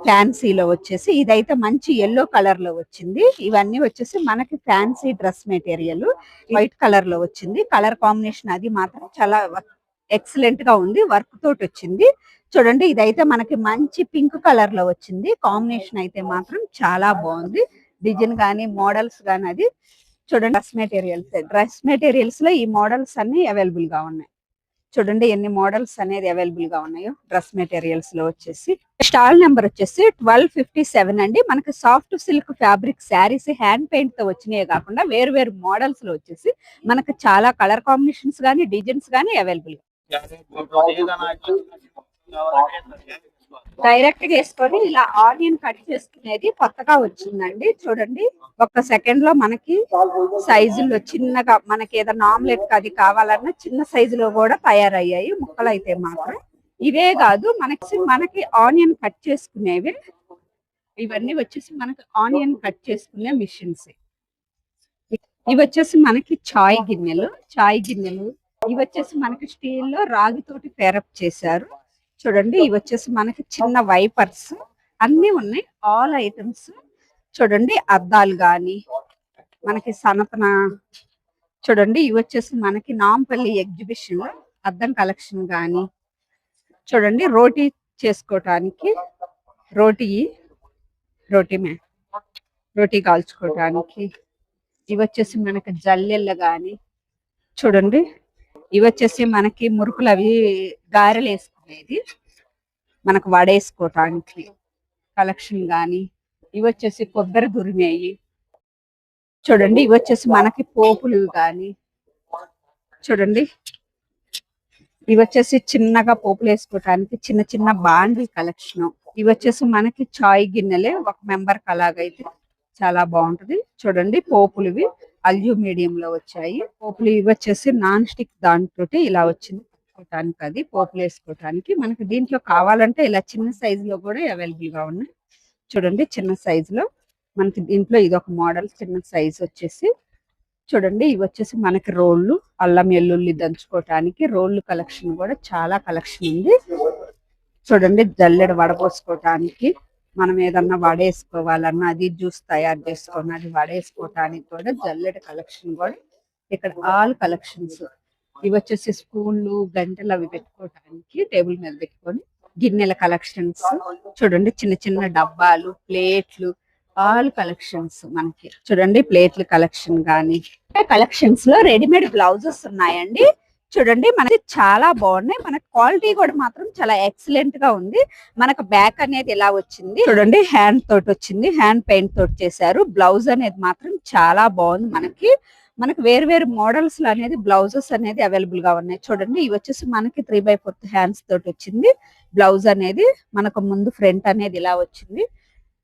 ఫ్యాన్సీలో వచ్చేసి ఇదైతే మంచి ఎల్లో కలర్ లో వచ్చింది. ఇవన్నీ వచ్చేసి మనకి fancy dress material white colour లో వచ్చింది. కలర్ కాంబినేషన్ అది మాత్రం చాలా ఎక్సలెంట్ గా ఉంది. వర్క్ తోటి వచ్చింది. చూడండి ఇదైతే మనకి మంచి పింక్ కలర్ లో వచ్చింది. కాంబినేషన్ అయితే మాత్రం చాలా బాగుంది. డిజైన్ గానీ మోడల్స్ గానీ అది చూడండి. డ్రెస్ మెటీరియల్స్ లో ఈ మోడల్స్ అన్ని అవైలబుల్ గా ఉన్నాయి. చూడండి ఎన్ని మోడల్స్ అనేది అవైలబుల్ గా ఉన్నాయో డ్రెస్ మెటీరియల్స్ లో వచ్చేసి. స్టాల్ నెంబర్ వచ్చేసి 1257 అండి. మనకి soft silk fabric saris hand paint తో వచ్చినాయి కాకుండా వేరు వేరు మోడల్స్ లో వచ్చేసి మనకి చాలా కలర్ కాంబినేషన్స్ గానీ డిజైన్స్ గానీ అవైలబుల్ గా డైరెక్ట్ గా వేసుకొని ఇలా ఆనియన్ కట్ చేసుకునేది కొత్తగా వచ్చిందండి. చూడండి ఒక్క సెకండ్ లో మనకి సైజుల్లో చిన్నగా మనకి ఏదైనా ఆమ్లెట్ అది కావాలన్నా చిన్న సైజులో కూడా తయారయ్యాయి ముక్కలు అయితే మాత్రం. ఇవే కాదు మనకి ఆనియన్ కట్ చేసుకునేవి. ఇవన్నీ వచ్చేసి మనకి ఆనియన్ కట్ చేసుకునే మిషన్స్. ఇవి వచ్చేసి మనకి చాయ్ గిన్నెలు. ఇవి వచ్చేసి మనకి స్టీల్ లో రాగితోటి పేరప్ చేశారు. చూడండి ఇవి వచ్చేసి మనకి చిన్న వైపర్స్ అన్ని ఉన్నాయి. ఆల్ ఐటమ్స్ చూడండి. అద్దాలు గాని మనకి సనతన చూడండి. ఇవి వచ్చేసి మనకి నాంపల్లి ఎగ్జిబిషన్ లో అద్దం కలెక్షన్ గాని చూడండి. రోటీ చేసుకోవటానికి రోటీ కాల్చుకోవటానికి. ఇవి వచ్చేసి మనకి జల్లెళ్ళు గాని చూడండి. ఇవి వచ్చేసి మనకి మురుకులు అవి గారెలు వేసుకునేది మనకు వడేసుకోవటానికి కలెక్షన్ గాని. ఇవి వచ్చేసి కొబ్బరి దురిమేయి చూడండి. ఇవి వచ్చేసి మనకి పోపులు గాని చూడండి. ఇవి వచ్చేసి చిన్నగా పోపులు వేసుకోవటానికి చిన్న చిన్న బాండీ కలెక్షన్. ఇవి వచ్చేసి మనకి చాయ్ గిన్నెలే, ఒక మెంబర్ కి అలాగైతే చాలా బాగుంటది. చూడండి పోపులు ఇవి అల్యూమినియం లో వచ్చాయి. పోపులు ఇవి వచ్చేసి నాన్ స్టిక్ దాంతో ఇలా వచ్చింది పెట్టుకోవటానికి, అది పోపులు వేసుకోవటానికి. మనకి దీంట్లో కావాలంటే ఇలా చిన్న సైజు లో కూడా అవైలబుల్ గా ఉన్నాయి. చూడండి చిన్న సైజు లో మనకి దీంట్లో ఇది ఒక మోడల్ చిన్న సైజ్ వచ్చేసి. చూడండి ఇవి వచ్చేసి మనకి రోళ్ళు, అల్లం వెల్లుల్లి దంచుకోవటానికి రోళ్ళు కలెక్షన్ కూడా చాలా కలెక్షన్ ఉంది. చూడండి జల్లెడ వడపోసుకోవటానికి, మనం ఏదన్నా వడేసుకోవాలన్నా, అది జ్యూస్ తయారు చేసుకున్న అది వడేసుకోవటానికి కూడా జల్లెడ కలెక్షన్ కూడా ఇక్కడ ఆల్ కలెక్షన్స్. ఇవి వచ్చేసి స్పూన్లు, గంటలు అవి పెట్టుకోవటానికి టేబుల్ మీద పెట్టుకొని. గిన్నెల కలెక్షన్స్ చూడండి, చిన్న చిన్న డబ్బాలు, ప్లేట్లు, ఆల్ కలెక్షన్స్ మనకి. చూడండి ప్లేట్ల కలెక్షన్ గానీ, కలెక్షన్స్ లో రెడీమేడ్ బ్లౌజెస్ ఉన్నాయండి. చూడండి మనకి చాలా బాగున్నాయి. మన క్వాలిటీ కూడా మాత్రం చాలా ఎక్సలెంట్ గా ఉంది. మనకు బ్యాక్ అనేది ఎలా వచ్చింది చూడండి, హ్యాండ్ తోటి వచ్చింది, హ్యాండ్ పెయింట్ తోటి చేశారు. బ్లౌజ్ అనేది మాత్రం చాలా బాగుంది. మనకి వేరు వేరు మోడల్స్ లో అనేది బ్లౌజెస్ అనేది అవైలబుల్ గా ఉన్నాయి. చూడండి ఇవి వచ్చేసి మనకి 3/4 హ్యాండ్స్ తోటి వచ్చింది బ్లౌజ్ అనేది. మనకు ముందు ఫ్రంట్ అనేది ఇలా వచ్చింది.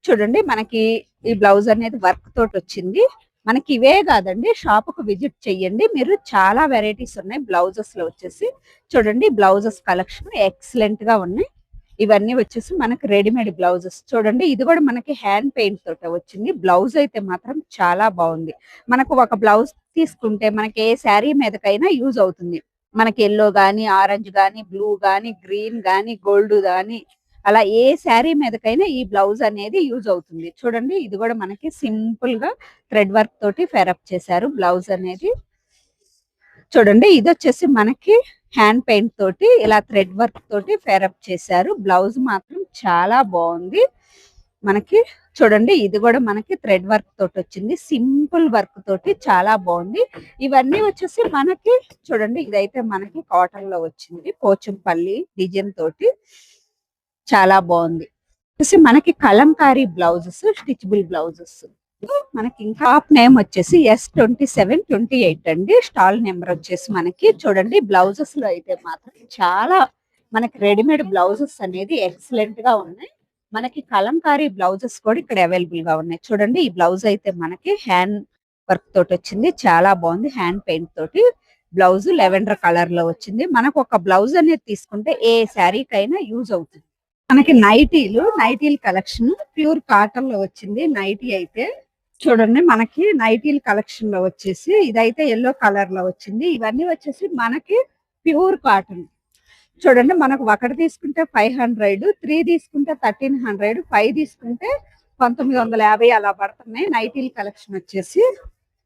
చూడండి మనకి ఈ బ్లౌజ్ అనేది వర్క్ తోటి వచ్చింది. మనకి ఇవే కాదండి, షాప్ కు విజిట్ చెయ్యండి మీరు, చాలా వెరైటీస్ ఉన్నాయి బ్లౌజెస్ లో వచ్చేసి. చూడండి బ్లౌజెస్ కలెక్షన్ ఎక్సలెంట్ గా ఉన్నాయి. ఇవన్నీ వచ్చేసి మనకి రెడీమేడ్ బ్లౌజెస్. చూడండి ఇది కూడా మనకి హ్యాండ్ పెయింట్ తోట వచ్చింది. బ్లౌజ్ అయితే మాత్రం చాలా బాగుంది. మనకు ఒక బ్లౌజ్ తీసుకుంటే మనకి ఏ శారీ మీదకైనా యూజ్ అవుతుంది. మనకి ఎల్లో గానీ, ఆరెంజ్ గానీ, బ్లూ గానీ, గ్రీన్ గానీ, గోల్డ్ గానీ, అలా ఏ శారీ మీదకైనా ఈ బ్లౌజ్ అనేది యూజ్ అవుతుంది. చూడండి ఇది కూడా మనకి సింపుల్ గా థ్రెడ్ వర్క్ తోటి ఫెరప్ చేశారు బ్లౌజ్ అనేది. చూడండి ఇది వచ్చేసి మనకి హ్యాండ్ పెయింట్ తోటి ఇలా థ్రెడ్ వర్క్ తోటి ఫెరప్ చేశారు. బ్లౌజ్ మాత్రం చాలా బాగుంది మనకి. చూడండి ఇది కూడా మనకి థ్రెడ్ వర్క్ తోటి వచ్చింది, సింపుల్ వర్క్ తోటి చాలా బాగుంది. ఇవన్నీ వచ్చేసి మనకి చూడండి ఇదైతే మనకి కాటన్ లో వచ్చింది, పోచంపల్లి డిజైన్ తోటి చాలా బాగుంది. మనకి కలంకారీ బ్లౌజెస్, స్టిచబుల్ బ్లౌజెస్. మనకి ఇంకా టాప్ నేమ్ వచ్చేసి S2728 అండి. స్టాల్ నెంబర్ వచ్చేసి మనకి. చూడండి బ్లౌజెస్ లో అయితే మాత్రం చాలా మనకి రెడీమేడ్ బ్లౌజెస్ అనేది ఎక్సలెంట్ గా ఉన్నాయి. మనకి కలంకారీ బ్లౌజెస్ కూడా ఇక్కడ అవైలబుల్ గా ఉన్నాయి. చూడండి ఈ బ్లౌజ్ అయితే మనకి హ్యాండ్ వర్క్ తోటి వచ్చింది, చాలా బాగుంది. హ్యాండ్ పెయింట్ తోటి బ్లౌజ్ లెవెండర్ కలర్ లో వచ్చింది. మనకు ఒక బ్లౌజ్ అనేది తీసుకుంటే ఏ శారీకైనా యూజ్ అవుతుంది. మనకి నైటీలు కలెక్షన్ ప్యూర్ కాటన్ లో వచ్చింది. నైటీ అయితే చూడండి మనకి నైటీల కలెక్షన్ లో వచ్చేసి ఇదైతే ఎల్లో కలర్ లో వచ్చింది. ఇవన్నీ వచ్చేసి మనకి ప్యూర్ కాటన్. చూడండి మనకు ఒకటి తీసుకుంటే 500, 3 తీసుకుంటే 1300, 5 తీసుకుంటే 1950 అలా పడుతున్నాయి నైటీల కలెక్షన్ వచ్చేసి.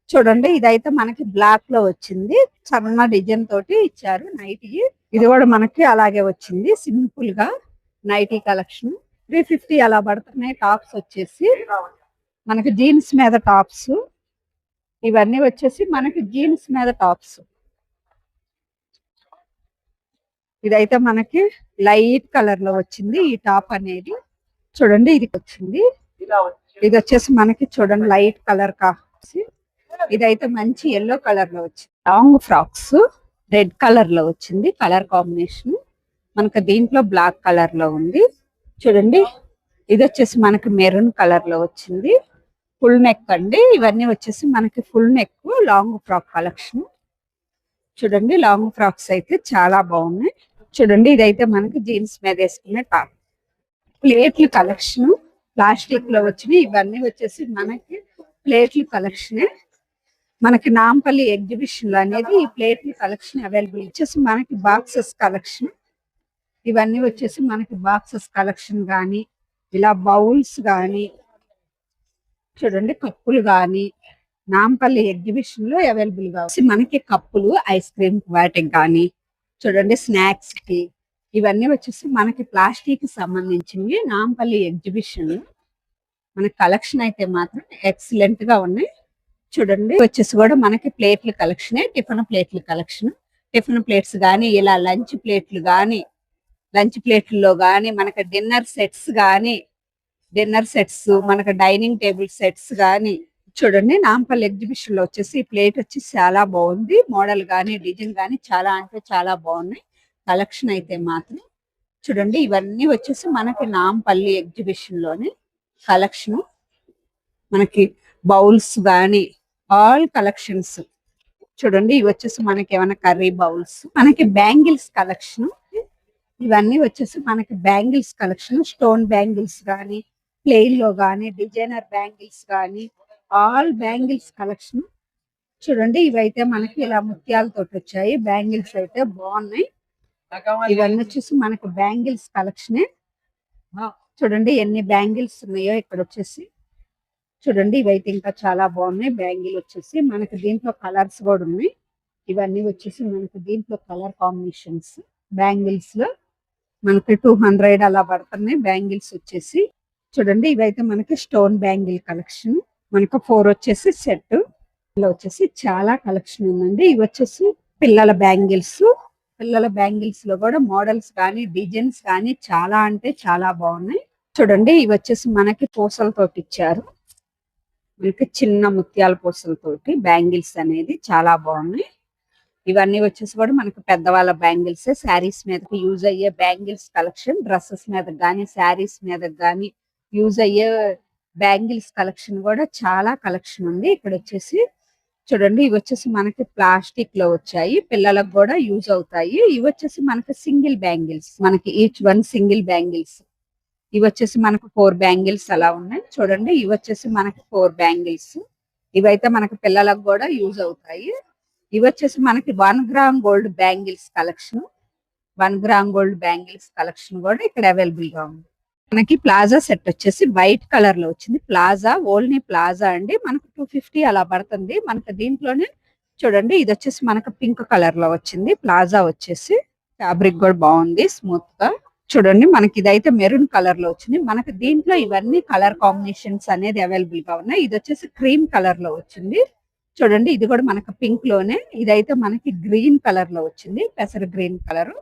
చూడండి ఇదైతే మనకి బ్లాక్ లో వచ్చింది, సన్న డిజైన్ తోటి ఇచ్చారు నైటీ. ఇది కూడా మనకి అలాగే వచ్చింది సింపుల్ గా. నైటీ కలెక్షన్ 350 అలా పడుతున్నాయి. టాప్స్ వచ్చేసి మనకి జీన్స్ మీద టాప్స్, ఇవన్నీ వచ్చేసి మనకి జీన్స్ మీద టాప్స్. ఇదైతే మనకి లైట్ కలర్ లో వచ్చింది ఈ టాప్ అనేది. చూడండి ఇది వచ్చింది, ఇది వచ్చేసి మనకి చూడండి లైట్ కలర్ కాసి. ఇదైతే మంచి ఎల్లో కలర్ లో వచ్చింది. లాంగ్ ఫ్రాక్స్ రెడ్ కలర్ లో వచ్చింది కలర్ కాంబినేషన్. మనకి దీంట్లో బ్లాక్ కలర్ లో ఉంది. చూడండి ఇది వచ్చేసి మనకి మెరూన్ కలర్ లో వచ్చింది. ఫుల్ నెక్ అండి. ఇవన్నీ వచ్చేసి మనకి full neck long frock collection. చూడండి లాంగ్ ఫ్రాక్స్ అయితే చాలా బాగున్నాయి. చూడండి ఇదైతే మనకి జీన్స్ మీద వేసుకునే టాప్. ప్లేట్లు కలెక్షన్ ప్లాస్టిక్ లో వచ్చినాయి. ఇవన్నీ వచ్చేసి మనకి ప్లేట్లు కలెక్షన్. మనకి నాంపల్లి ఎగ్జిబిషన్ లో అనేది ఈ ప్లేట్ల కలెక్షన్ అవైలబుల్. వచ్చేసి మనకి బాక్సెస్ కలెక్షన్. ఇవన్నీ వచ్చేసి మనకి బాక్సెస్ కలెక్షన్ గానీ, ఇలా బౌల్స్ గానీ, చూడండి కప్పులు గానీ నాంపల్లి ఎగ్జిబిషన్ లో అవైలబుల్ గా మనకి కప్పులు ఐస్ క్రీమ్ వాటికి కానీ, చూడండి స్నాక్స్ కి, ఇవన్నీ వచ్చేసి మనకి ప్లాస్టిక్ కి సంబంధించినవి నాంపల్లి ఎగ్జిబిషన్. మన కలెక్షన్ అయితే మాత్రం ఎక్సలెంట్ గా ఉన్నాయి. చూడండి వచ్చేసి కూడా మనకి ప్లేట్ల కలెక్షన్, టిఫిన్ ప్లేట్ల కలెక్షన్. టిఫిన్ ప్లేట్స్ గానీ, ఇలా లంచ్ ప్లేట్లు గానీ, లంచ్ ప్లేట్లలో గానీ, మనకి డిన్నర్ సెట్స్ గానీ, డిన్నర్ సెట్స్, మనకి డైనింగ్ టేబుల్ సెట్స్ గానీ. చూడండి నాంపల్లి ఎగ్జిబిషన్ లో వచ్చేసి ఈ ప్లేట్ వచ్చి చాలా బాగుంది. మోడల్ గానీ, డిజైన్ గానీ చాలా అంటే చాలా బాగున్నాయి. కలెక్షన్ అయితే మాత్రం చూడండి ఇవన్నీ వచ్చేసి మనకి నాంపల్లి ఎగ్జిబిషన్ లోని కలెక్షన్. మనకి బౌల్స్ గాని ఆల్ కలెక్షన్స్. చూడండి ఇవి వచ్చేసి మనకి ఏమైనా కర్రీ బౌల్స్, మనకి బ్యాంగిల్స్ కలెక్షన్. ఇవన్నీ వచ్చేసి మనకి బ్యాంగిల్స్ కలెక్షన్. స్టోన్ బ్యాంగిల్స్ కానీ, ప్లెయిన్ లో కానీ, డిజైనర్ బ్యాంగిల్స్ కానీ, ఆల్ బ్యాంగిల్స్ కలెక్షన్. చూడండి ఇవైతే మనకి ఇలా ముత్యాలతో వచ్చాయి. బ్యాంగిల్స్ అయితే బాగున్నాయి. ఇవన్నీ వచ్చేసి మనకి బ్యాంగిల్స్ కలెక్షనే. చూడండి ఎన్ని బ్యాంగిల్స్ ఉన్నాయో ఇక్కడ వచ్చేసి. చూడండి ఇవైతే ఇంకా చాలా బాగున్నాయి. బ్యాంగిల్ వచ్చేసి మనకి దీంట్లో కలర్స్ కూడా ఉన్నాయి. ఇవన్నీ వచ్చేసి మనకి దీంట్లో కలర్ కాంబినేషన్స్. బ్యాంగిల్స్ లో మనకి 200 అలా పడుతున్నాయి బ్యాంగిల్స్ వచ్చేసి. చూడండి ఇవైతే మనకి స్టోన్ బ్యాంగిల్ కలెక్షన్. మనకు 4 వచ్చేసి సెట్. ఇలా వచ్చేసి చాలా కలెక్షన్ ఉందండి. ఇవి వచ్చేసి పిల్లల బ్యాంగిల్స్. పిల్లల బ్యాంగిల్స్ లో కూడా మోడల్స్ కానీ, డిజైన్స్ కానీ చాలా అంటే చాలా బాగున్నాయి. చూడండి ఇవి వచ్చేసి మనకి పూసలతోటి ఇచ్చారు. మనకి చిన్న ముత్యాల పూసలతోటి బ్యాంగిల్స్ అనేది చాలా బాగున్నాయి. ఇవన్నీ వచ్చేసి కూడా మనకి పెద్దవాళ్ళ బ్యాంగిల్స్. శారీస్ మీదకి యూజ్ అయ్యే బ్యాంగిల్స్ కలెక్షన్. డ్రెస్సెస్ మీద కానీ, శారీస్ మీద కానీ యూజ్ అయ్యే బ్యాంగిల్స్ కలెక్షన్ కూడా చాలా కలెక్షన్ ఉంది. ఇక్కడ వచ్చేసి చూడండి ఇవి వచ్చేసి మనకి ప్లాస్టిక్ లో వచ్చాయి. పిల్లలకు కూడా యూజ్ అవుతాయి. ఇవి వచ్చేసి మనకి సింగిల్ బ్యాంగిల్స్. మనకి ఈచ్ వన్ సింగిల్ బ్యాంగిల్స్. ఇవి వచ్చేసి మనకు 4 బ్యాంగిల్స్ అలా ఉన్నాయి. చూడండి ఇవి వచ్చేసి మనకి 4 బ్యాంగిల్స్. ఇవైతే మనకి పిల్లలకు కూడా యూజ్ అవుతాయి. ఇవి వచ్చేసి మనకి 1 gram gold bangles collection. 1 gram gold bangles collection కూడా ఇక్కడ అవైలబుల్ గా ఉంది. మనకి ప్లాజా సెట్ వచ్చేసి వైట్ కలర్ లో వచ్చింది. ప్లాజా ఓన్లీ ప్లాజా అండి. మనకు 250 అలా పడుతుంది. మనకి దీంట్లోనే చూడండి ఇది వచ్చేసి మనకు పింక్ కలర్ లో వచ్చింది. ప్లాజా వచ్చేసి ఫ్యాబ్రిక్ కూడా బాగుంది, స్మూత్ గా. చూడండి మనకి ఇదైతే మెరూన్ కలర్ లో వచ్చింది. మనకి దీంట్లో ఇవన్నీ కలర్ కాంబినేషన్స్ అనేది అవైలబుల్ గా ఉన్నాయి. ఇది వచ్చేసి క్రీమ్ కలర్ లో వచ్చింది. చూడండి ఇది కూడా మనకి పింక్ లోనే. ఇదైతే మనకి గ్రీన్ కలర్ లో వచ్చింది, పెసర గ్రీన్ కలర్.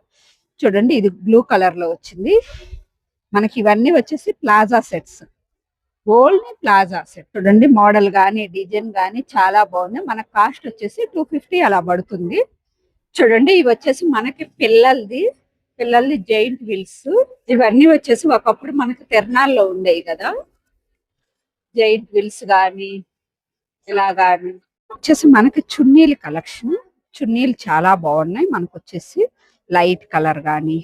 చూడండి ఇది బ్లూ కలర్ లో వచ్చింది. మనకి ఇవన్నీ వచ్చేసి palazzo sets, only palazzo set. చూడండి మోడల్ గానీ, డిజైన్ గానీ చాలా బాగుంది. మన కాస్ట్ వచ్చేసి 250 అలా పడుతుంది. చూడండి ఇవి వచ్చేసి మనకి పిల్లలది జైంట్ వీల్స్. ఇవన్నీ వచ్చేసి ఒకప్పుడు మనకి తిరణాల్లో ఉండేవి కదా, జైంట్ వీల్స్ గానీ ఇలా గానీ. వచ్చేసి మనకి చున్నీల కలెక్షన్. చున్నీలు చాలా బాగున్నాయి. మనకు వచ్చేసి లైట్ కలర్ గానీ,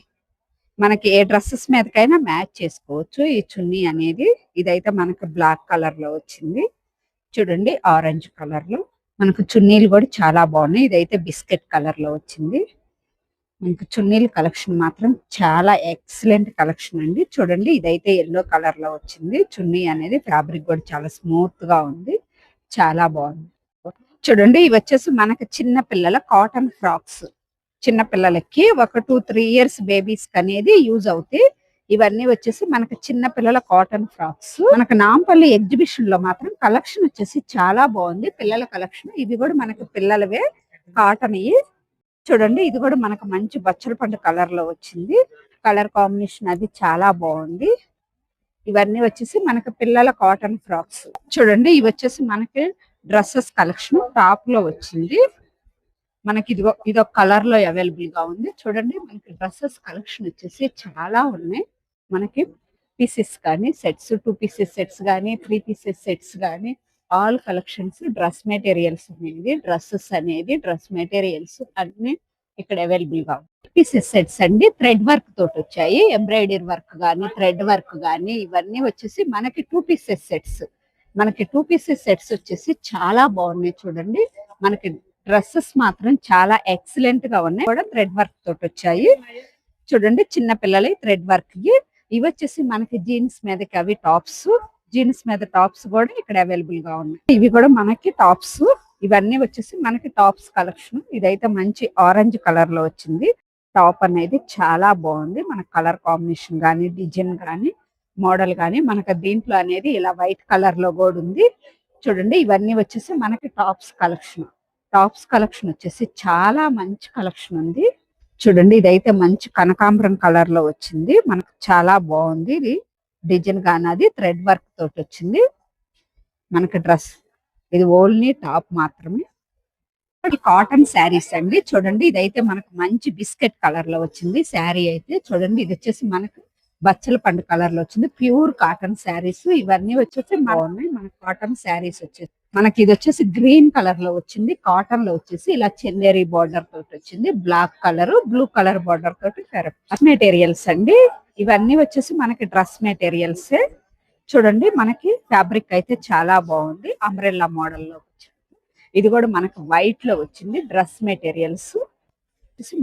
మనకి ఏ డ్రెస్సెస్ మీదకైనా మ్యాచ్ చేసుకోవచ్చు ఈ చున్నీ అనేది. ఇదైతే మనకి బ్లాక్ కలర్ లో వచ్చింది. చూడండి ఆరెంజ్ కలర్ లో మనకు చున్నీలు కూడా చాలా బాగున్నాయి. ఇదైతే బిస్కెట్ కలర్ లో వచ్చింది. మనకి చున్నీల కలెక్షన్ మాత్రం చాలా ఎక్సలెంట్ కలెక్షన్ అండి. చూడండి ఇదైతే ఎల్లో కలర్ లో వచ్చింది. చున్నీ అనేది ఫ్యాబ్రిక్ కూడా చాలా స్మూత్ గా ఉంది, చాలా బాగుంది. చూడండి ఇవి వచ్చేసి మనకి చిన్న పిల్లల కాటన్ ఫ్రాక్స్. చిన్న పిల్లలకి ఒక 2-3 ఇయర్స్ బేబీస్ అనేది యూజ్ అవుతాయి. ఇవన్నీ వచ్చేసి మనకి చిన్న పిల్లల కాటన్ ఫ్రాక్స్. మనకి నాంపల్లి ఎగ్జిబిషన్ లో మాత్రం కలెక్షన్ వచ్చేసి చాలా బాగుంది, పిల్లల కలెక్షన్. ఇవి కూడా మనకి పిల్లలవే, కాటన్. చూడండి ఇది కూడా మనకు మంచి బచ్చల పండు కలర్ లో వచ్చింది. కలర్ కాంబినేషన్ అది చాలా బాగుంది. ఇవన్నీ వచ్చేసి మనకి పిల్లల కాటన్ ఫ్రాక్స్. చూడండి ఇవి వచ్చేసి మనకి డ్రెస్సెస్ కలెక్షన్. టాప్ లో వచ్చింది. మనకి ఇదొక కలర్ లో అవైలబుల్ గా ఉంది. చూడండి మనకి డ్రెస్సెస్ కలెక్షన్ వచ్చేసి చాలా ఉన్నాయి. మనకి పీసెస్ కానీ, సెట్స్, 2 పీసెస్ సెట్స్ కానీ, 3 పీసెస్ సెట్స్ కానీ, ఆల్ కలెక్షన్స్. డ్రెస్ మెటీరియల్స్ అనేది, డ్రెస్సెస్ అనేది, డ్రెస్ మెటీరియల్స్ అన్ని ఇక్కడ అవైలబుల్ గా ఉన్నాయి. పీసెస్ సెట్స్ అండి, థ్రెడ్ వర్క్ తోటి వచ్చాయి. ఎంబ్రాయిడరీ వర్క్ కానీ, థ్రెడ్ వర్క్ కానీ, ఇవన్నీ వచ్చేసి మనకి 2 పీసెస్ సెట్స్. మనకి 2 పీసెస్ సెట్స్ వచ్చేసి చాలా బాగున్నాయి. చూడండి మనకి డ్రెస్సెస్ మాత్రం చాలా ఎక్సలెంట్ గా ఉన్నాయి. కూడా థ్రెడ్ వర్క్ తోటి వచ్చాయి. చూడండి చిన్న పిల్లల థ్రెడ్ వర్క్ కి. ఇవి వచ్చేసి మనకి జీన్స్ మీదకి అవి టాప్స్. జీన్స్ మీద టాప్స్ కూడా ఇక్కడ అవైలబుల్ గా ఉన్నాయి. ఇవి కూడా మనకి టాప్స్. ఇవన్నీ వచ్చేసి మనకి టాప్స్ కలెక్షన్. ఇదైతే మంచి ఆరెంజ్ కలర్ లో వచ్చింది. టాప్ అనేది చాలా బాగుంది. మన కలర్ కాంబినేషన్ గానీ, డిజైన్ గానీ, మోడల్ గానీ. మనకి దీంట్లో అనేది ఇలా వైట్ కలర్ లో కూడా ఉంది. చూడండి ఇవన్నీ వచ్చేసి మనకి టాప్స్ కలెక్షన్. టాప్స్ కలెక్షన్ వచ్చేసి చాలా మంచి కలెక్షన్ ఉంది. చూడండి ఇదైతే మంచి కనకాంబరం కలర్ లో వచ్చింది. మనకు చాలా బాగుంది. ఇది డిజైన్ గానీ అది థ్రెడ్ వర్క్ తోటి వచ్చింది. మనకి డ్రెస్ ఇది ఓన్లీ టాప్ మాత్రమే. కాటన్ శారీస్ అండి. చూడండి ఇదైతే మనకు మంచి బిస్కెట్ కలర్ లో వచ్చింది శారీ అయితే. చూడండి ఇది వచ్చేసి మనకు బచ్చల పండు కలర్ లో వచ్చింది. ప్యూర్ కాటన్ శారీస్ ఇవన్నీ వచ్చేసి బాగున్నాయి. మన కాటన్ శారీస్ వచ్చేసి మనకి ఇది వచ్చేసి గ్రీన్ కలర్ లో వచ్చింది. కాటన్ లో వచ్చేసి ఇలా చెందేరి బార్డర్ తోటి వచ్చింది. Black colour blue colour border తోటి డ్రెస్ మెటీరియల్స్ అండి. ఇవన్నీ వచ్చేసి మనకి డ్రెస్ మెటీరియల్స్. చూడండి మనకి ఫ్యాబ్రిక్ అయితే చాలా బాగుంది. అంబ్రెల్లా మోడల్ లో వచ్చింది. ఇది కూడా మనకు వైట్ లో వచ్చింది. డ్రెస్ మెటీరియల్స్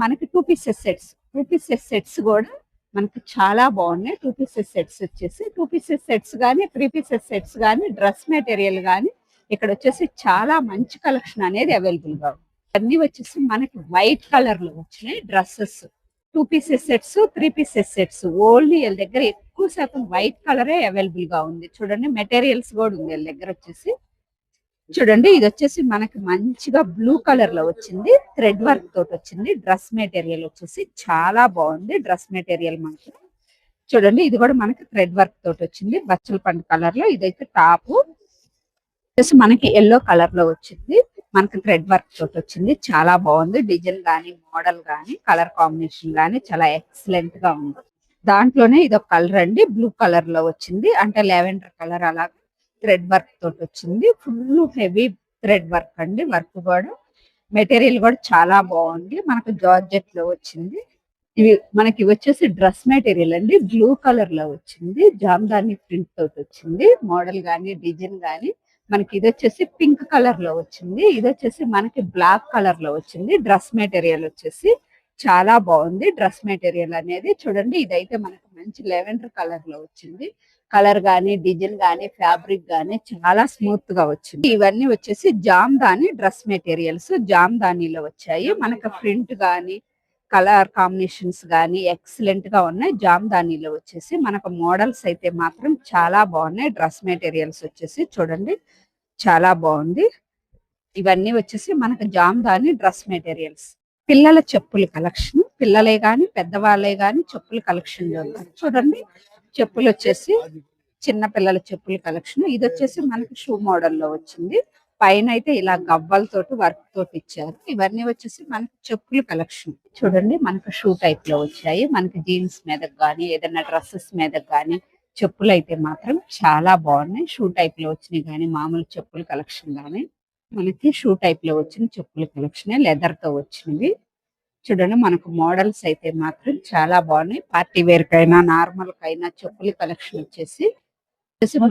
మనకి 2 పీసెస్ సెట్స్. 2 పీసెస్ సెట్స్ కూడా మనకి చాలా బాగున్నాయి. 2 పీసెస్ సెట్స్ వచ్చేసి 2 పీసెస్ సెట్స్ కానీ 3 పీసెస్ సెట్స్ కానీ డ్రెస్ మెటీరియల్ కానీ ఇక్కడ వచ్చేసి చాలా మంచి కలెక్షన్ అనేది అవైలబుల్ గా ఉంది. అన్ని వచ్చేసి మనకి వైట్ కలర్ లో వచ్చినాయి dresses. 2 pieces sets 3 pieces sets only వీళ్ళ దగ్గర ఎక్కువ శాతం వైట్ కలరే అవైలబుల్ గా ఉంది. చూడండి మెటీరియల్స్ కూడా ఉంది వీళ్ళ దగ్గర వచ్చేసి. చూడండి ఇది వచ్చేసి మనకి మంచిగా బ్లూ కలర్ లో వచ్చింది. థ్రెడ్ వర్క్ తోటి వచ్చింది. డ్రెస్ మెటీరియల్ వచ్చేసి చాలా బాగుంది. డ్రెస్ మెటీరియల్ మనకి చూడండి ఇది కూడా మనకి థ్రెడ్ వర్క్ తోటి వచ్చింది. బచ్చల పండు కలర్ లో. ఇదైతే టాప్ వచ్చేసి మనకి ఎల్లో కలర్ లో వచ్చింది. మనకి థ్రెడ్ వర్క్ తోటి వచ్చింది. చాలా బాగుంది. డిజైన్ గానీ మోడల్ గానీ కలర్ కాంబినేషన్ గానీ చాలా ఎక్సలెంట్ గా ఉంది. దాంట్లోనే ఇది ఒక కలర్ అండి. బ్లూ కలర్ లో వచ్చింది. అంటే లెవెండర్ కలర్ అలా థ్రెడ్ వర్క్ తోటి వచ్చింది. ఫుల్ హెవీ థ్రెడ్ వర్క్ అండి. వర్క్ కూడా మెటీరియల్ కూడా చాలా బాగుంది. మనకు జార్జెట్ లో వచ్చింది. ఇవి మనకి వచ్చేసి డ్రెస్ మెటీరియల్ అండి. బ్లూ కలర్ లో వచ్చింది. జామ్దాని ప్రింట్ తోటి వచ్చింది. మోడల్ గానీ డిజైన్ గానీ మనకి ఇది వచ్చేసి పింక్ కలర్ లో వచ్చింది. ఇది వచ్చేసి మనకి బ్లాక్ కలర్ లో వచ్చింది. డ్రెస్ మెటీరియల్ వచ్చేసి చాలా బాగుంది. డ్రెస్ మెటీరియల్ అనేది చూడండి ఇదైతే మనకి మంచి లెవెండర్ కలర్ లో వచ్చింది. కలర్ గానీ డిజైన్ గానీ ఫ్యాబ్రిక్ గానీ చాలా స్మూత్ గా వచ్చింది. ఇవన్నీ వచ్చేసి జామ్దాని డ్రెస్ మెటీరియల్స్. జామ్దానిలో వచ్చాయి. మనకు ప్రింట్ గానీ కలర్ కాంబినేషన్స్ గానీ ఎక్సలెంట్ గా ఉన్నాయి. జామ్దానిలో వచ్చేసి మనకు మోడల్స్ అయితే మాత్రం చాలా బాగున్నాయి. డ్రెస్ మెటీరియల్స్ వచ్చేసి చూడండి చాలా బాగుంది. ఇవన్నీ వచ్చేసి మనకు జామ్దాని డ్రెస్ మెటీరియల్స్. పిల్లల చెప్పుల కలెక్షన్. పిల్లలే గాని పెద్దవాళ్ళే గాని చెప్పుల కలెక్షన్ చూడండి. చెప్పులు వచ్చేసి చిన్న పిల్లల చెప్పుల కలెక్షన్. ఇది వచ్చేసి మనకి షూ మోడల్ లో వచ్చింది. పైన అయితే ఇలా గవ్వలతోటి వర్క్ తోటి ఇచ్చారు. ఇవన్నీ వచ్చేసి మనకి చెప్పుల కలెక్షన్. చూడండి మనకు షూ టైప్ లో వచ్చాయి. మనకి జీన్స్ మీద గానీ ఏదైనా డ్రెస్సెస్ మీద గానీ చెప్పులు అయితే మాత్రం చాలా బాగున్నాయి. షూ టైప్ లో వచ్చినాయి కానీ మామూలు చెప్పుల కలెక్షన్ గానీ మనకి షూ టైప్ లో వచ్చిన చెప్పుల కలెక్షన్ లెదర్ తో వచ్చినవి. చూడండి మనకు మోడల్స్ అయితే మాత్రం చాలా బాగున్నాయి. పార్టీ వేర్ కైనా నార్మల్ కైనా చెప్పుల కలెక్షన్ వచ్చేసి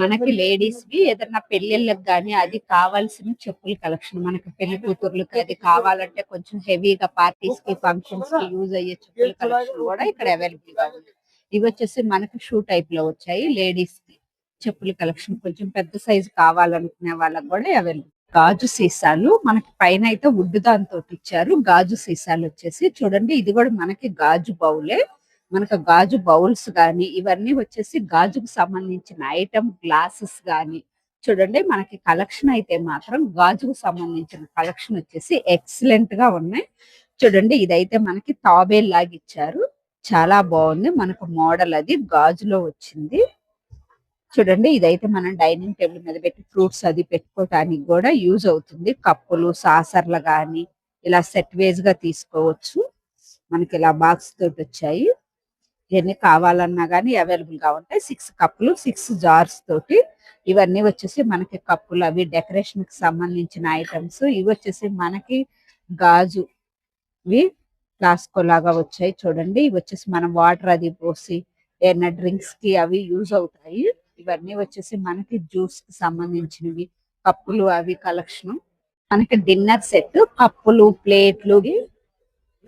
మనకి లేడీస్ కి ఏదైనా పెళ్లిళ్ళకి గానీ అది కావాల్సిన చెప్పుల కలెక్షన్. మనకి పెళ్లి కూతుర్లకి అది కావాలంటే కొంచెం హెవీగా పార్టీస్ కి ఫంక్షన్స్ కి యూజ్ అయ్యే చెప్పుల కలెక్షన్ కూడా ఇక్కడ అవైలబుల్ గా ఉంది. ఇవి వచ్చేసి మనకి షూ టైప్ లో వచ్చాయి. లేడీస్ కి చెప్పుల కలెక్షన్ కొంచెం పెద్ద సైజు కావాలనుకునే వాళ్ళకి కూడా అవైలబుల్. గాజు సీసాలు మనకి పైన అయితే వుడ్ దాంతో ఇచ్చారు. గాజు సీసాలు వచ్చేసి చూడండి ఇది కూడా మనకి గాజు బౌలే. మనకు గాజు బౌల్స్ గానీ ఇవన్నీ వచ్చేసి గాజుకు సంబంధించిన ఐటమ్. గ్లాసెస్ గానీ చూడండి మనకి కలెక్షన్ అయితే మాత్రం గాజుకు సంబంధించిన కలెక్షన్ వచ్చేసి ఎక్సలెంట్ గా ఉన్నాయి. చూడండి ఇదైతే మనకి తాబేల్ లాగా ఇచ్చారు. చాలా బాగుంది. మనకు మోడల్ అది గాజులో వచ్చింది. చూడండి ఇదైతే మనం డైనింగ్ టేబుల్ మీద పెట్టి ఫ్రూట్స్ అది పెట్టుకోవటానికి కూడా యూజ్ అవుతుంది. కప్పులు సాసర్లు గానీ ఇలా సెట్ వేజ్ గా తీసుకోవచ్చు. మనకి ఇలా బాక్స్ తోటి వచ్చాయి. ఎన్ని కావాలన్నా గానీ అవైలబుల్ గా ఉంటాయి. 6 కప్పులు 6 జార్స్ తోటి. ఇవన్నీ వచ్చేసి మనకి కప్పులు అవి డెకరేషన్ కి సంబంధించిన ఐటమ్స్. ఇవి వచ్చేసి మనకి గాజువి ఫ్లాస్కో లాగా వచ్చాయి. చూడండి ఇవి వచ్చేసి మనం వాటర్ అది పోసి ఏమైనా డ్రింక్స్ కి అవి యూజ్ అవుతాయి. ఇవన్నీ వచ్చేసి మనకి జ్యూస్ కి సంబంధించినవి కప్పులు అవి కలెక్షన్. మనకి డిన్నర్ సెట్ కప్పులు ప్లేట్లు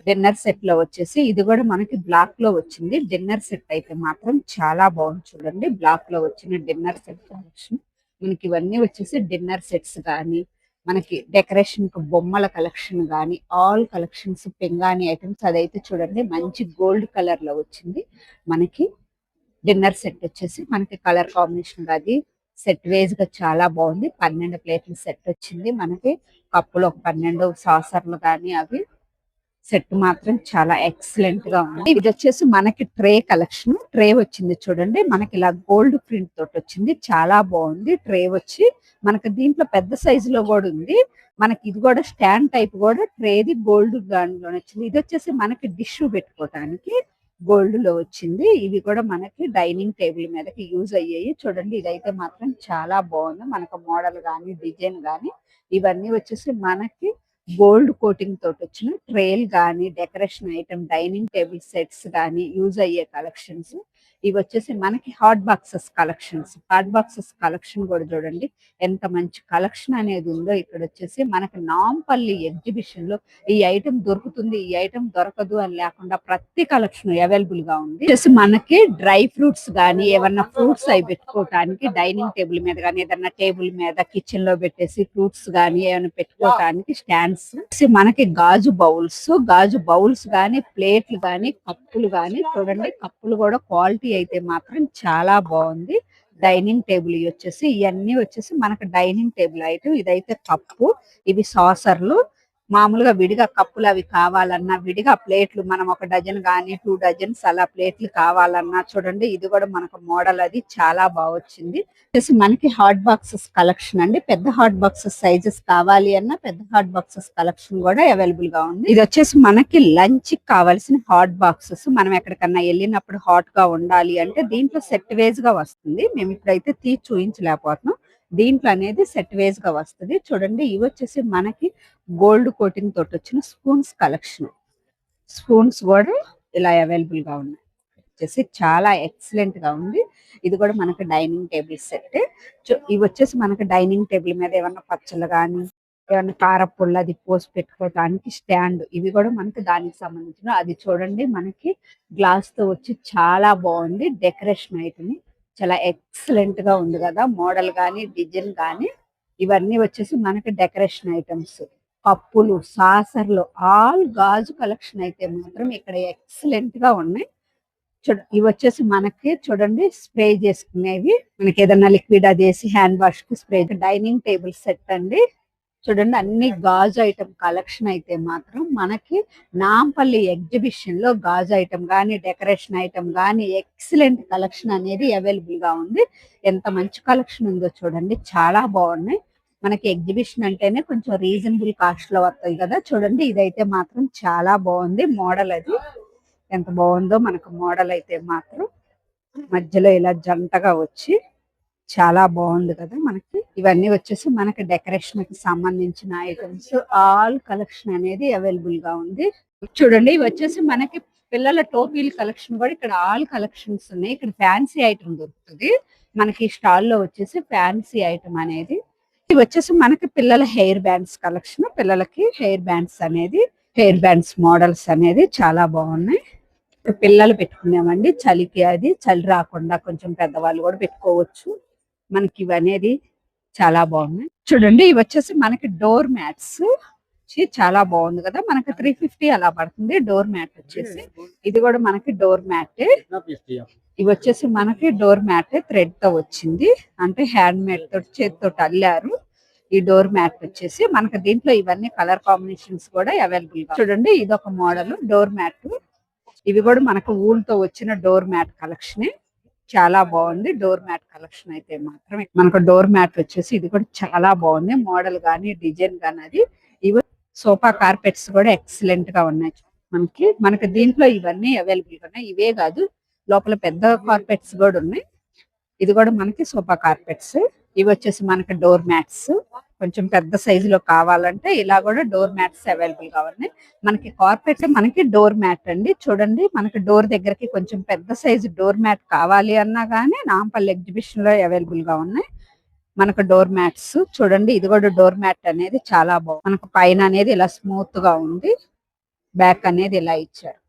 డిన్నర్ సెట్ లో వచ్చేసి ఇది కూడా మనకి బ్లాక్ లో వచ్చింది. డిన్నర్ సెట్ అయితే మాత్రం చాలా బాగుంది. చూడండి బ్లాక్ లో వచ్చిన డిన్నర్ సెట్ కలెక్షన్. మనకి ఇవన్నీ వచ్చేసి డిన్నర్ సెట్స్ గానీ మనకి డెకరేషన్ కు బొమ్మల కలెక్షన్ గానీ ఆల్ కలెక్షన్స్ పెంగాని ఐటమ్స్. అదైతే చూడండి మంచి గోల్డ్ కలర్ లో వచ్చింది. మనకి డిన్నర్ సెట్ వచ్చేసి మనకి కలర్ కాంబినేషన్ అది సెట్ వేజ్ గా చాలా బాగుంది. 12 ప్లేట్ల సెట్ వచ్చింది. మనకి కప్పులు ఒక 12 సాసర్లు గానీ అవి సెట్ మాత్రం చాలా ఎక్సలెంట్ గా ఉంది. ఇది వచ్చేసి మనకి ట్రే కలెక్షన్. ట్రే వచ్చింది చూడండి, మనకి ఇలా గోల్డ్ ప్రింట్ తోటి వచ్చింది, చాలా బాగుంది. ట్రే వచ్చి మనకి దీంట్లో పెద్ద సైజు లో కూడా ఉంది. మనకి ఇది కూడా స్టాండ్ టైప్ కూడా ట్రేది గోల్డ్ దానిలో వచ్చింది. ఇది వచ్చేసి మనకి డిష్ పెట్టుకోవటానికి గోల్డ్ లో వచ్చింది. ఇవి కూడా మనకి డైనింగ్ టేబుల్ మీదకి యూజ్ అయ్యాయి. చూడండి ఇదైతే మాత్రం చాలా బాగుంది. మనకు మోడల్ గానీ డిజైన్ గానీ ఇవన్నీ వచ్చేసి మనకి గోల్డ్ కోటింగ్ తోటి వచ్చిన ట్రేల్ గానీ decoration item dining table sets గానీ యూజ్ అయ్యే కలెక్షన్స్. ఇవి వచ్చేసి మనకి hot boxes collections. Hot boxes collection కూడా చూడండి ఎంత మంచి కలెక్షన్ అనేది ఉందో. ఇక్కడ వచ్చేసి మనకి నాంపల్లి ఎగ్జిబిషన్ లో ఈ ఐటమ్ దొరుకుతుంది, ఈ ఐటమ్ దొరకదు అని లేకుండా ప్రతి కలెక్షన్ అవైలబుల్ గా ఉంది. వచ్చేసి మనకి డ్రై ఫ్రూట్స్ గానీ ఏమన్నా ఫ్రూట్స్ అవి పెట్టుకోవటానికి డైనింగ్ టేబుల్ మీద గానీ ఏదన్నా టేబుల్ మీద కిచెన్ లో పెట్టేసి ఫ్రూట్స్ గానీ ఏమైనా పెట్టుకోవటానికి స్టాండ్స్. మనకి గాజు బౌల్స్ గానీ ప్లేట్లు గానీ కప్పులు గానీ చూడండి, కప్పులు కూడా క్వాలిటీ అయితే మాత్రం చాలా బాగుంది. డైనింగ్ టేబుల్ వచ్చేసి ఇవన్నీ వచ్చేసి మనకు డైనింగ్ టేబుల్ ఐటమ్. ఇదైతే కప్పు, ఇవి సాసర్లు. మామూలుగా విడిగా కప్పులు అవి కావాలన్నా విడిగా ప్లేట్లు మనం 1 డజన్ గానీ 2 డజన్స్ అలా ప్లేట్లు కావాలన్నా చూడండి ఇది కూడా మనకు మోడల్ అది చాలా బాగా వచ్చింది. వచ్చేసి మనకి హాట్ బాక్సెస్ కలెక్షన్ అండి. పెద్ద హాట్ బాక్సెస్ సైజెస్ కావాలి అన్నా పెద్ద హాట్ బాక్సెస్ కలెక్షన్ కూడా అవైలబుల్ గా ఉంది. ఇది వచ్చేసి మనకి లంచ్ కి కావాల్సిన హాట్ బాక్సెస్. మనం ఎక్కడికన్నా వెళ్ళినప్పుడు హాట్ గా ఉండాలి అంటే దీంట్లో సెట్ వేజ్ గా వస్తుంది. మేము ఇప్పుడైతే తీసి చూపించలేకపోతున్నాం. దీంట్లో అనేది సెట్ వేజ్ గా వస్తుంది. చూడండి ఇవి వచ్చేసి మనకి గోల్డ్ కోటింగ్ తోటి వచ్చిన స్పూన్స్ కలెక్షన్. స్పూన్స్ కూడా ఇలా అవైలబుల్ గా ఉన్నాయి. వచ్చేసి చాలా ఎక్సలెంట్ గా ఉంది. ఇది కూడా మనకి డైనింగ్ టేబుల్ సెట్. ఇవి వచ్చేసి మనకి డైనింగ్ టేబుల్ మీద ఏమన్నా పచ్చళ్ళు కానీ ఏమన్నా కారపుల్ల అది పోసి పెట్టుకోవడానికి స్టాండ్. ఇవి కూడా మనకి దానికి సంబంధించిన అది చూడండి మనకి గ్లాస్ తో వచ్చి చాలా బాగుంది. డెకరేషన్ ఐటమ్ చాలా ఎక్సలెంట్ గా ఉంది కదా, మోడల్ గానీ డిజైన్ గానీ. ఇవన్నీ వచ్చేసి మనకి డెకరేషన్ ఐటమ్స్, కప్పులు సాసర్లు ఆల్ గాజు కలెక్షన్ అయితే మాత్రం ఇక్కడ ఎక్సలెంట్ గా ఉన్నాయి. ఇవి వచ్చేసి మనకి చూడండి స్ప్రే చేసుకునేవి, మనకి ఏదన్నా లిక్విడ్ అది వేసి హ్యాండ్ వాష్ కి స్ప్రే. డైనింగ్ టేబుల్ సెట్ అండి. చూడండి అన్ని గాజు ఐటమ్ కలెక్షన్ అయితే మాత్రం మనకి నాంపల్లి ఎగ్జిబిషన్ లో గాజు ఐటమ్ గానీ డెకరేషన్ ఐటమ్ గానీ ఎక్సలెంట్ కలెక్షన్ అనేది అవైలబుల్ గా ఉంది. ఎంత మంచి కలెక్షన్ ఉందో చూడండి, చాలా బాగున్నాయి. మనకి ఎగ్జిబిషన్ అంటేనే కొంచెం రీజనబుల్ కాస్ట్ లో వస్తాయి కదా. చూడండి ఇదైతే మాత్రం చాలా బాగుంది. మోడల్ అది ఎంత బాగుందో మనకు మోడల్ అయితే మాత్రం మధ్యలో ఇలా జంటగా వచ్చి చాలా బాగుంది కదా. మనకి ఇవన్నీ వచ్చేసి మనకి డెకరేషన్ కి సంబంధించిన ఐటమ్స్ ఆల్ కలెక్షన్ అనేది అవైలబుల్ గా ఉంది. చూడండి ఇవి వచ్చేసి మనకి పిల్లల టోపీల కలెక్షన్ కూడా ఇక్కడ ఆల్ కలెక్షన్స్ ఉన్నాయి. ఇక్కడ ఫ్యాన్సీ ఐటమ్ దొరుకుతుంది మనకి స్టాల్ లో వచ్చేసి ఫ్యాన్సీ ఐటమ్ అనేది. ఇవి వచ్చేసి మనకి పిల్లల హెయిర్ బ్యాండ్స్ కలెక్షన్. పిల్లలకి హెయిర్ బ్యాండ్స్ అనేది హెయిర్ బ్యాండ్స్ మోడల్స్ అనేది చాలా బాగున్నాయి. పిల్లలు పెట్టుకున్నామండి చలికి, అది చలి రాకుండా కొంచెం పెద్దవాళ్ళు కూడా పెట్టుకోవచ్చు. మనకి ఇవి అనేది చాలా బాగున్నాయి. చూడండి ఇవి వచ్చేసి మనకి డోర్ మ్యాట్స్ చాలా బాగుంది కదా. మనకి 350 అలా పడుతుంది డోర్ మ్యాట్ వచ్చేసి. ఇది కూడా మనకి డోర్ మ్యాట్. ఇవి వచ్చేసి మనకి డోర్ మ్యాట్ థ్రెడ్ తో వచ్చింది, అంటే హ్యాండ్ మేడ్ తోటి చేతితో అల్లారు. ఈ డోర్ మ్యాట్ వచ్చేసి మనకి దీంట్లో ఇవన్నీ కలర్ కాంబినేషన్స్ కూడా అవైలబుల్ గా. చూడండి ఇది ఒక మోడల్ డోర్ మ్యాట్. ఇవి కూడా మనకు ఊల్ తో వచ్చిన డోర్ మ్యాట్ కలెక్షన్. చాలా బాగుంది డోర్ మ్యాట్ కలెక్షన్ అయితే మాత్రం. మనకు డోర్ మ్యాట్ వచ్చేసి ఇది కూడా చాలా బాగుంది, మోడల్ గానీ డిజైన్ గానీ అది. ఇవి సోఫా కార్పెట్స్ కూడా ఎక్సలెంట్ గా ఉన్నాయి. మనకి దీంట్లో ఇవన్నీ అవైలబుల్ గా ఉన్నాయి. ఇవే కాదు లోపల పెద్ద కార్పెట్స్ కూడా ఉన్నాయి. ఇది కూడా మనకి సోఫా కార్పెట్స్. ఇవి వచ్చేసి మనకి డోర్ మ్యాట్స్. కొంచెం పెద్ద సైజులో కావాలంటే ఇలా కూడా డోర్ మ్యాట్స్ అవైలబుల్ గా ఉన్నాయి. మనకి కార్పెట్ మనకి డోర్ మ్యాట్ అండి. చూడండి మనకి డోర్ దగ్గరకి కొంచెం పెద్ద సైజు డోర్ మ్యాట్ కావాలి అన్నా గానీ నాంపల్లి ఎగ్జిబిషన్ లో అవైలబుల్ గా ఉన్నాయి మనకు డోర్ మ్యాట్స్. చూడండి ఇది కూడా డోర్ మ్యాట్ అనేది చాలా బాగుంది. మనకు పైన అనేది ఇలా స్మూత్ గా ఉంది, బ్యాక్ అనేది ఇలా ఇచ్చారు.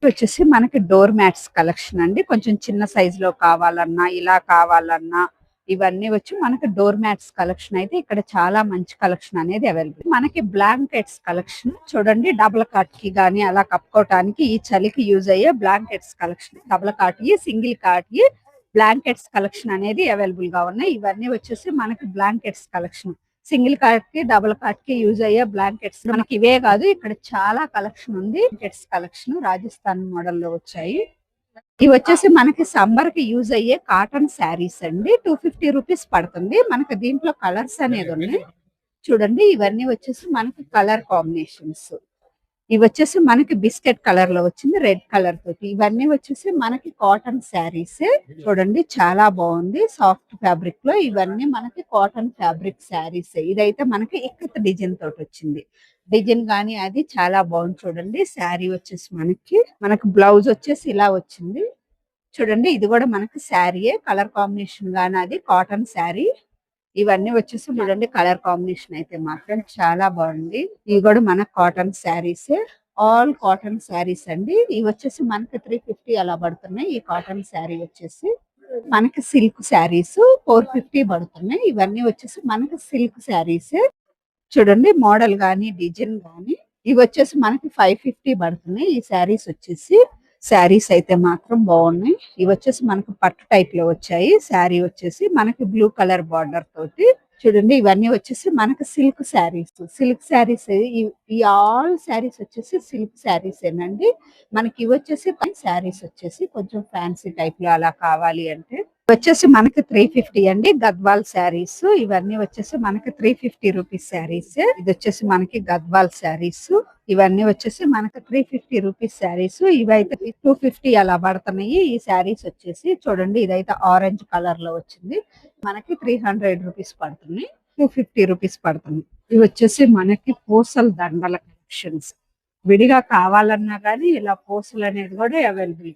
వచ్చేసి మనకి డోర్ మ్యాట్స్ కలెక్షన్ అండి. కొంచెం చిన్న సైజు లో కావాలన్నా ఇలా కావాలన్నా ఇవన్నీ వచ్చి మనకి డోర్ మ్యాట్స్ కలెక్షన్ అయితే ఇక్కడ చాలా మంచి కలెక్షన్ అనేది అవైలబుల్. మనకి బ్లాంకెట్స్ కలెక్షన్ చూడండి, డబుల్ కాట్ కి గానీ అలా కప్పుకోవటానికి ఈ చలికి యూజ్ అయ్యే బ్లాంకెట్స్ కలెక్షన్. డబుల్ కాట్ కి సింగిల్ కాట్ కి బ్లాంకెట్స్ కలెక్షన్ అనేది అవైలబుల్ గా ఉన్నాయి. ఇవన్నీ వచ్చేసి మనకి బ్లాంకెట్స్ కలెక్షన్ సింగిల్ కాట్ కి డబుల్ కాట్ కి యూజ్ అయ్యే బ్లాంకెట్స్. మనకి ఇవే కాదు, ఇక్కడ చాలా కలెక్షన్ ఉంది. బ్లాంకెట్స్ కలెక్షన్ రాజస్థాన్ మోడల్ లో వచ్చాయి. ఇవి వచ్చేసి మనకి సమ్మర్ కి యూజ్ అయ్యే కాటన్ శారీస్ అండి. 250 రూపీస్ పడుతుంది. మనకి దీంట్లో కలర్స్ అనేది ఉన్నాయి చూడండి. ఇవన్నీ వచ్చేసి మనకి కలర్ కాంబినేషన్స్. ఇవి వచ్చేసి మనకి బిస్కెట్ కలర్ లో వచ్చింది, రెడ్ కలర్ తోటి. ఇవన్నీ వచ్చేసి మనకి కాటన్ శారీస్. చూడండి చాలా బాగుంది, సాఫ్ట్ ఫ్యాబ్రిక్ లో. ఇవన్నీ మనకి కాటన్ ఫ్యాబ్రిక్ శారీస్. ఇదైతే మనకి ఇక్కత్ డిజైన్ తోటి వచ్చింది. డిజైన్ గానీ అది చాలా బాగుంది. చూడండి శారీ వచ్చేసి మనకి బ్లౌజ్ వచ్చేసి ఇలా వచ్చింది చూడండి. ఇది కూడా మనకి శారీయే, కలర్ కాంబినేషన్ గానీ అది కాటన్ శారీ. ఇవన్నీ వచ్చేసి చూడండి కలర్ కాంబినేషన్ అయితే మాత్రం చాలా బాగుంది. ఇవి కూడా మన cotton saris, all cotton saris అండి. ఇవి వచ్చేసి మనకి 350 అలా పడుతున్నాయి. ఈ కాటన్ శారీ వచ్చేసి మనకి సిల్క్ శారీస్ 450 పడుతున్నాయి. ఇవన్నీ వచ్చేసి మనకి సిల్క్ శారీస్. చూడండి మోడల్ గానీ డిజైన్ గానీ ఇవి వచ్చేసి మనకి 550 పడుతున్నాయి. ఈ శారీస్ వచ్చేసి శారీస్ అయితే మాత్రం బాగున్నాయి. ఇవి వచ్చేసి మనకు పట్టు టైప్ లో వచ్చాయి. శారీ వచ్చేసి మనకి బ్లూ కలర్ బార్డర్ తోటి. చూడండి ఇవన్నీ వచ్చేసి మనకి సిల్క్ శారీస్. సిల్క్ శారీస్ ఈ ఆల్ శారీస్ వచ్చేసి సిల్క్ శారీస్ ఏనండి. మనకి ఇవి వచ్చేసి శారీస్ వచ్చేసి కొంచెం ఫ్యాన్సీ టైప్ లో అలా కావాలి అంటే వచ్చేసి మనకి 350 అండి. గద్వాల్ శారీస్ ఇవన్నీ వచ్చేసి మనకి 350 రూపీస్ శారీస్. ఇది వచ్చేసి మనకి గద్వాల్ శారీస్. ఇవన్నీ వచ్చేసి మనకి 350 రూపీస్ శారీస్. ఇవైతే 250 అలా పడుతున్నాయి. ఈ శారీస్ వచ్చేసి చూడండి ఇదైతే ఆరెంజ్ కలర్ లో వచ్చింది. మనకి 300 రూపీస్ పడుతుంది, 250 రూపీస్ పడుతుంది. ఇవి వచ్చేసి మనకి పూసల దండల కలెక్షన్స్. విడిగా కావాలన్నా కానీ ఇలా పూసలు అనేది కూడా అవైలబుల్.